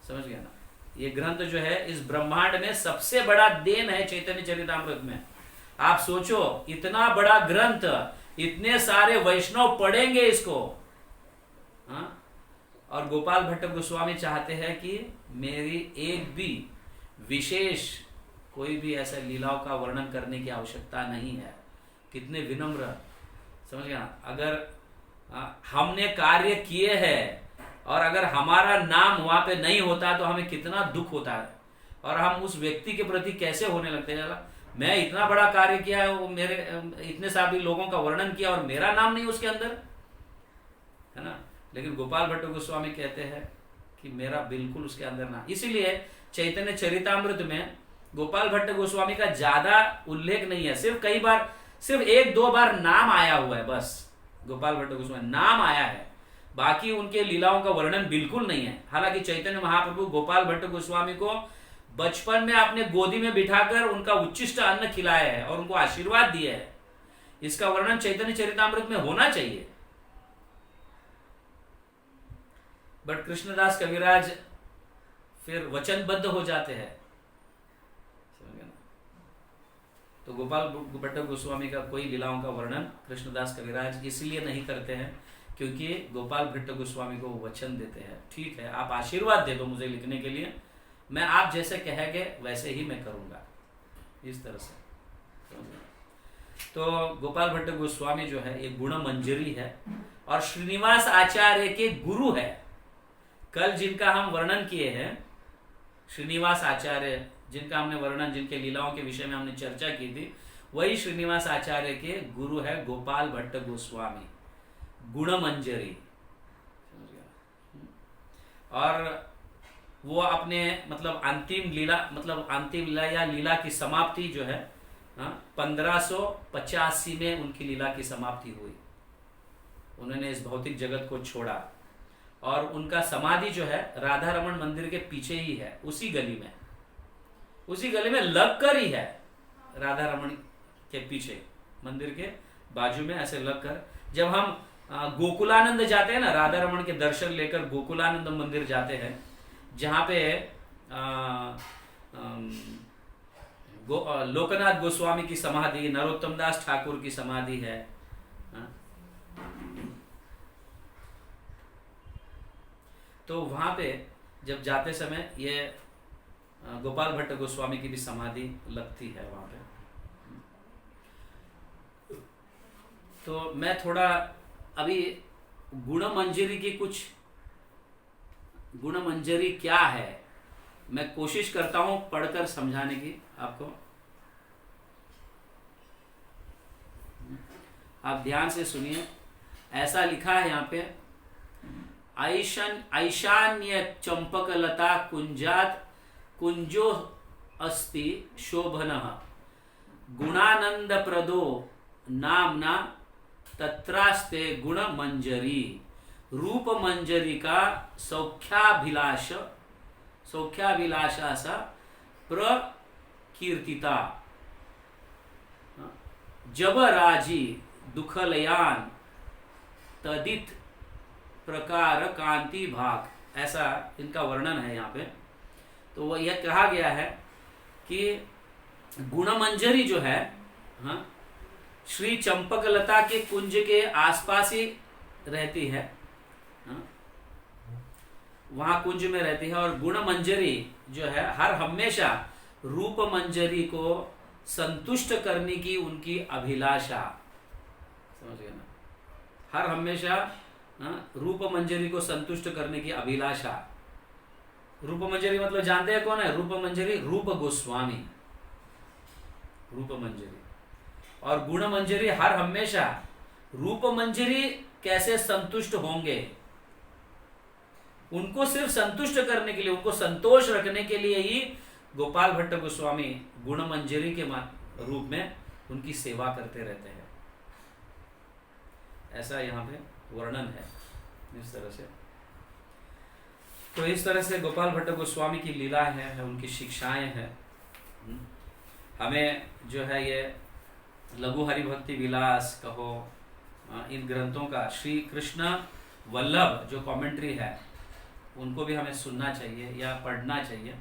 समझ गया ना, ये ग्रंथ जो है इस ब्रह्मांड में सबसे बड़ा देन है चैतन्य चरितामृत में। आप सोचो, इतना बड़ा ग्रंथ, इतने सारे वैष्णव पढ़ेंगे इसको, और गोपाल भट्ट गोस्वामी चाहते हैं कि मेरी एक भी विशेष कोई भी ऐसा लीलाओं का वर्णन करने की आवश्यकता नहीं है। कितने विनम्र, समझ गया ना। अगर हमने कार्य किए हैं और अगर हमारा नाम वहां पे नहीं होता तो हमें कितना दुख होता है, और हम उस व्यक्ति के प्रति कैसे होने लगते हैं, मैं इतना बड़ा कार्य किया है, वो मेरे इतने सारे लोगों का वर्णन किया और मेरा नाम नहीं उसके अंदर, है ना। लेकिन गोपाल भट्ट गोस्वामी कहते हैं कि मेरा बिल्कुल उसके अंदर ना। इसीलिए चैतन्य चरितामृत में गोपाल भट्ट गोस्वामी का ज्यादा उल्लेख नहीं है, सिर्फ कई बार, सिर्फ एक दो बार नाम आया हुआ है बस। गोपाल भट्ट गोस्वामी नाम आया है, बाकी उनके लीलाओं का वर्णन बिल्कुल नहीं है। हालांकि चैतन्य महाप्रभु गोपाल भट्ट गोस्वामी को बचपन में अपने गोदी में बिठाकर उनका उच्चिष्ट अन्न खिलाया है और उनको आशीर्वाद दिया है। इसका वर्णन चैतन्य चरितामृत में होना चाहिए। बट कृष्णदास कविराज फिर वचनबद्ध हो जाते हैं, तो गोपाल भट्ट गोस्वामी का कोई लीलाओं का वर्णन कृष्णदास कविराज इसलिए नहीं करते हैं क्योंकि गोपाल भट्ट गोस्वामी को वचन देते हैं, ठीक है आप आशीर्वाद दे दो मुझे लिखने के लिए, मैं आप जैसे कहेंगे वैसे ही मैं करूंगा, इस तरह से। तो गोपाल भट्ट गोस्वामी जो है ये गुण मंजरी है और श्रीनिवास आचार्य के गुरु है। कल जिनका हम वर्णन किए हैं, श्रीनिवास आचार्य जिनका हमने वर्णन, जिनके लीलाओं के विषय में हमने चर्चा की थी, वही श्रीनिवास आचार्य के गुरु है गोपाल भट्ट गोस्वामी, गुण मंजरी। और वो अपने मतलब अंतिम लीला या लीला की समाप्ति जो है 1585 में उनकी लीला की समाप्ति हुई। उन्होंने इस भौतिक जगत को छोड़ा और उनका समाधि जो है राधा रमन मंदिर के पीछे ही है, उसी गली में लगकर ही है, राधा रमन के पीछे मंदिर के बाजू में ऐसे लगकर। जब हम गोकुलानंद जाते हैं ना, राधा रमन के दर्शन लेकर गोकुलानंद मंदिर जाते हैं, जहाँ पे लोकनाथ गोस्वामी की समाधि, नरोत्तम दास ठाकुर की समाधि है, तो वहां पे जब जाते समय ये गोपाल भट्ट गोस्वामी की भी समाधि लगती है वहां पे। तो मैं थोड़ा अभी गुण मंजरी क्या है मैं कोशिश करता हूं पढ़कर समझाने की आपको। आप ध्यान से सुनिए, ऐसा लिखा है यहाँ पे, ऐशान्य चंपक लता कुंजात कुंजो अस्ति शोभनः गुणानंद प्रदो नामना तत्रास्ते गुण मंजरी रूप मंजरी का सौख्याभिलाषा सा प्रकीर्तिता जब राजी दुखलयान तदित प्रकार कांति भाग, ऐसा इनका वर्णन है यहाँ पे। तो वह यह कहा गया है कि गुण मंजरी जो है श्री चंपकलता के कुंज के आसपास ही रहती है, वहां कुंज में रहती है। और गुण मंजरी जो है हर हमेशा रूप मंजरी को संतुष्ट करने की उनकी अभिलाषा, समझ गए ना, हर हमेशा रूप मंजरी को संतुष्ट करने की अभिलाषा। रूप मंजरी मतलब जानते हैं कौन है? रूप मंजरी रूप गोस्वामी, रूप मंजरी। और गुण मंजरी हर हमेशा रूप मंजरी कैसे संतुष्ट होंगे, उनको सिर्फ संतुष्ट करने के लिए, उनको संतोष रखने के लिए ही गोपाल भट्ट गोस्वामी गुण मंजरी के रूप में उनकी सेवा करते रहते हैं, ऐसा यहाँ पे वर्णन है इस तरह से। तो इस तरह से गोपाल भट्ट गोस्वामी की लीला है, उनकी शिक्षाएं हैं। हमें जो है ये लघु हरि भक्ति विलास कहो, इन ग्रंथों का श्री कृष्ण वल्लभ जो कमेंट्री है उनको भी हमें सुनना चाहिए या पढ़ना चाहिए।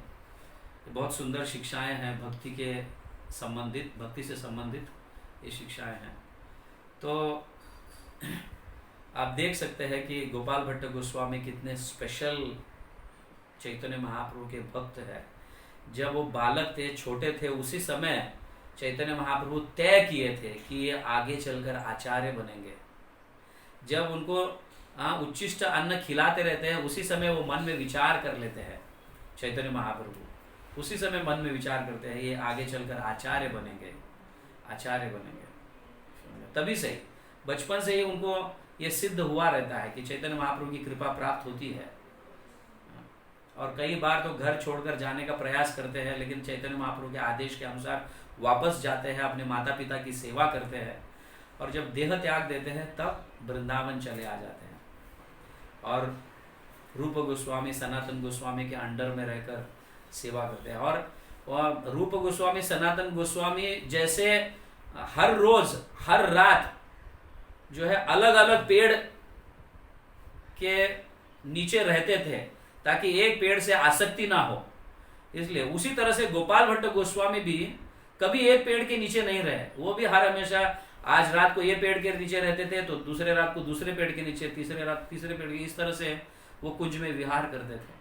बहुत सुंदर शिक्षाएं हैं, भक्ति के संबंधित, भक्ति से संबंधित ये शिक्षाएं हैं। तो आप देख सकते हैं कि गोपाल भट्ट गोस्वामी कितने स्पेशल चैतन्य महाप्रभु के भक्त हैं। जब वो बालक थे, छोटे थे, उसी समय चैतन्य महाप्रभु तय किए थे कि ये आगे चलकर आचार्य बनेंगे। जब उनको उच्चिष्ट अन्न खिलाते रहते हैं, उसी समय वो मन में विचार कर लेते हैं, चैतन्य महाप्रभु उसी समय मन में विचार करते हैं ये आगे चलकर आचार्य बनेंगे, आचार्य बनेंगे। तभी से बचपन से ही उनको ये सिद्ध हुआ रहता है कि चैतन्य महाप्रभु की कृपा प्राप्त होती है। और कई बार तो घर छोड़कर जाने का प्रयास करते हैं, लेकिन चैतन्य महाप्रभु के आदेश के अनुसार वापस जाते हैं, अपने माता पिता की सेवा करते हैं, और जब देह त्याग देते हैं तब वृंदावन चले आ जाते हैं और रूप गोस्वामी सनातन गोस्वामी के अंडर में रहकर सेवा करते हैं। और रूप गोस्वामी सनातन गोस्वामी जैसे हर रोज हर रात जो है अलग अलग पेड़ के नीचे रहते थे ताकि एक पेड़ से आसक्ति ना हो, इसलिए उसी तरह से गोपाल भट्ट गोस्वामी भी कभी एक पेड़ के नीचे नहीं रहे। वो भी हर हमेशा आज रात को ये पेड़ के नीचे रहते थे तो दूसरे रात को दूसरे पेड़ के नीचे, तीसरे रात तीसरे पेड़ के, इस तरह से वो कुंज में विहार करते थे।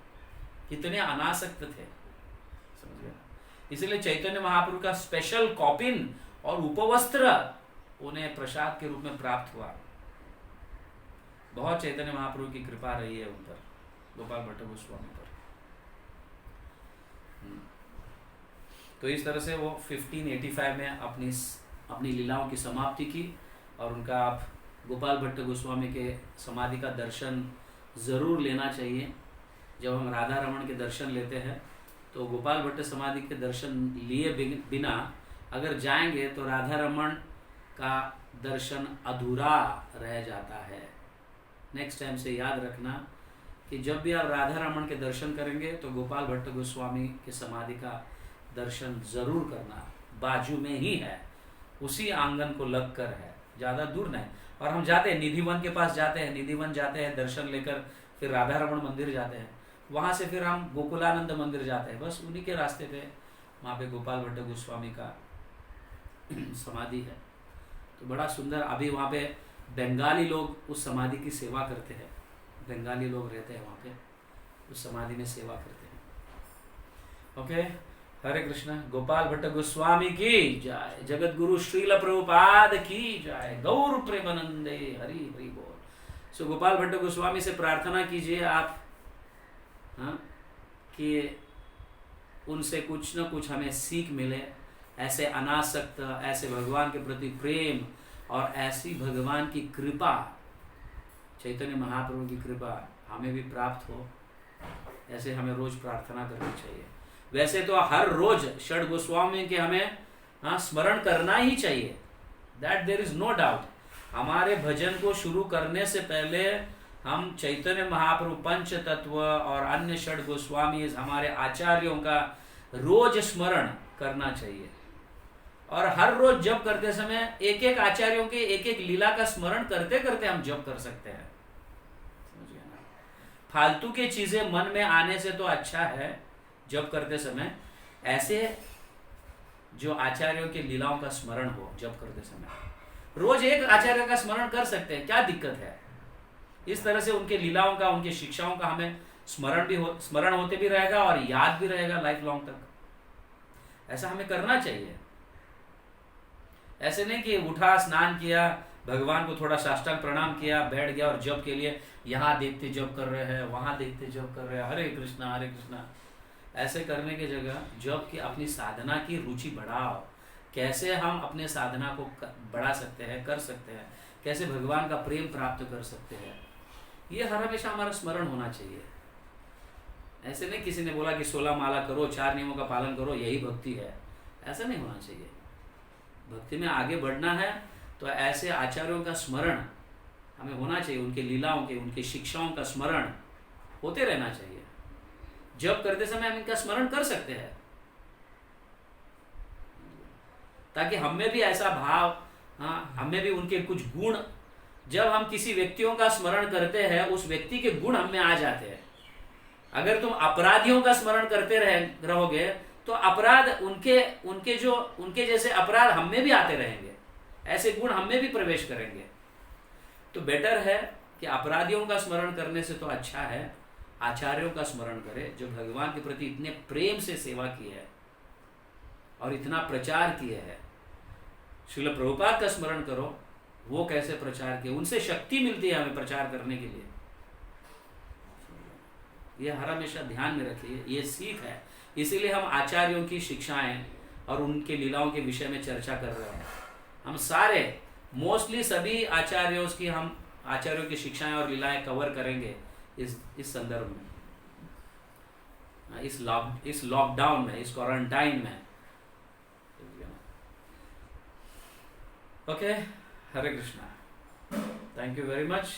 कितने अनासक्त थे, समझिए। इसलिए चैतन्य महाप्रभु का स्पेशल कॉपिन और उपवस्त्र उन्हें प्रसाद के रूप में प्राप्त हुआ। बहुत चैतन्य महाप्रभु की कृपा रही है उन पर, गोपाल भट्ट गोस्वामी पर। तो इस तरह से वो 1585 में अपनी लीलाओं की समाप्ति की, और उनका आप गोपाल भट्ट गोस्वामी के समाधि का दर्शन ज़रूर लेना चाहिए। जब हम राधा रमण के दर्शन लेते हैं तो गोपाल भट्ट समाधि के दर्शन लिए बिना अगर जाएंगे तो राधा रमण का दर्शन अधूरा रह जाता है। नेक्स्ट टाइम से याद रखना कि जब भी आप राधा रमण के दर्शन करेंगे तो गोपाल भट्ट गोस्वामी के समाधि का दर्शन जरूर करना। बाजू में ही है, उसी आंगन को लग कर है, ज़्यादा दूर नहीं। और हम जाते हैं निधिवन के पास जाते हैं, निधिवन जाते हैं दर्शन लेकर, फिर राधा रमण मंदिर जाते हैं, वहाँ से फिर हम गोकुलानंद मंदिर जाते हैं, बस उन्हीं के रास्ते पे वहाँ पे गोपाल भट्ट गोस्वामी का समाधि है। तो बड़ा सुंदर, अभी वहाँ पे बंगाली लोग उस समाधि की सेवा करते हैं, बंगाली लोग रहते हैं वहाँ पे, उस समाधि में सेवा करते हैं। ओके, हरे कृष्णा। गोपाल भट्ट गोस्वामी की जय, जगत गुरु श्रील प्रभुपाद की जय, गौर प्रेमानंदे, हरि हरि बोल। सो गोपाल भट्ट गोस्वामी से प्रार्थना कीजिए आप, हाँ, कि उनसे कुछ न कुछ हमें सीख मिले, ऐसे अनासक्त, ऐसे भगवान के प्रति प्रेम और ऐसी भगवान की कृपा, चैतन्य महाप्रभु की कृपा हमें भी प्राप्त हो। ऐसे हमें रोज प्रार्थना करनी चाहिए। वैसे तो हर रोज षड गोस्वामी के हमें स्मरण करना ही चाहिए, that there is no doubt. हमारे भजन को शुरू करने से पहले हम चैतन्य महाप्रभु, पंच तत्व और अन्य षड गोस्वामी, हमारे आचार्यों का रोज स्मरण करना चाहिए। और हर रोज जप करते समय एक एक आचार्यों के एक एक लीला का स्मरण करते करते हम जप कर सकते हैं, समझिए ना। फालतू की चीजें मन में आने से तो अच्छा है जप करते समय ऐसे जो आचार्यों के लीलाओं का स्मरण हो जप करते समय। रोज एक आचार्य का स्मरण कर सकते हैं, क्या दिक्कत है। इस तरह से उनके लीलाओं का, उनके शिक्षाओं का हमें स्मरण होते भी रहेगा और याद भी रहेगा लाइफ लॉन्ग तक। ऐसा हमें करना चाहिए। ऐसे नहीं कि उठा, स्नान किया, भगवान को थोड़ा साष्टांग प्रणाम किया, बैठ गया और जप के लिए यहाँ देखते जप कर रहे हैं, वहां देखते जप कर रहे हैं, हरे कृष्णा हरे कृष्णा। ऐसे करने की जगह जप की अपनी साधना की रुचि बढ़ाओ। कैसे हम अपने साधना को बढ़ा सकते हैं, कर सकते हैं, कैसे भगवान का प्रेम प्राप्त कर सकते हैं, ये हर हमेशा हमारा स्मरण होना चाहिए। ऐसे नहीं किसी ने बोला कि 16 माला करो, 4 नियमों का पालन करो, यही भक्ति है, ऐसा नहीं होना चाहिए। भक्ति में आगे बढ़ना है तो ऐसे आचार्यों का स्मरण हमें होना चाहिए, उनके लीलाओं के, उनकी शिक्षाओं का स्मरण होते रहना चाहिए। जब करते समय हम इनका स्मरण कर सकते हैं ताकि हमें भी ऐसा भाव, हमें भी उनके कुछ गुण, जब हम किसी व्यक्तियों का स्मरण करते हैं उस व्यक्ति के गुण हमें आ जाते हैं। अगर तुम अपराधियों का स्मरण करते रहोगे तो अपराध उनके जैसे अपराध हमें भी आते रहेंगे, ऐसे गुण हमें भी प्रवेश करेंगे। तो बेटर है कि अपराधियों का स्मरण करने से तो अच्छा है आचार्यों का स्मरण करें जो भगवान के प्रति इतने प्रेम से सेवा की है और इतना प्रचार किए है। श्रील प्रभुपाद का स्मरण करो, वो कैसे प्रचार किए, उनसे शक्ति मिलती है हमें प्रचार करने के लिए। ये हर हमेशा ध्यान में रखिए, ये सीख है। इसीलिए हम आचार्यों की शिक्षाएं और उनके लीलाओं के विषय में चर्चा कर रहे हैं। हम सारे मोस्टली सभी आचार्यों की शिक्षाएं और लीलाएं कवर करेंगे इस संदर्भ में। इस लॉकडाउन में, इस क्वारंटाइन में। Okay, Hare Krishna, thank you very much.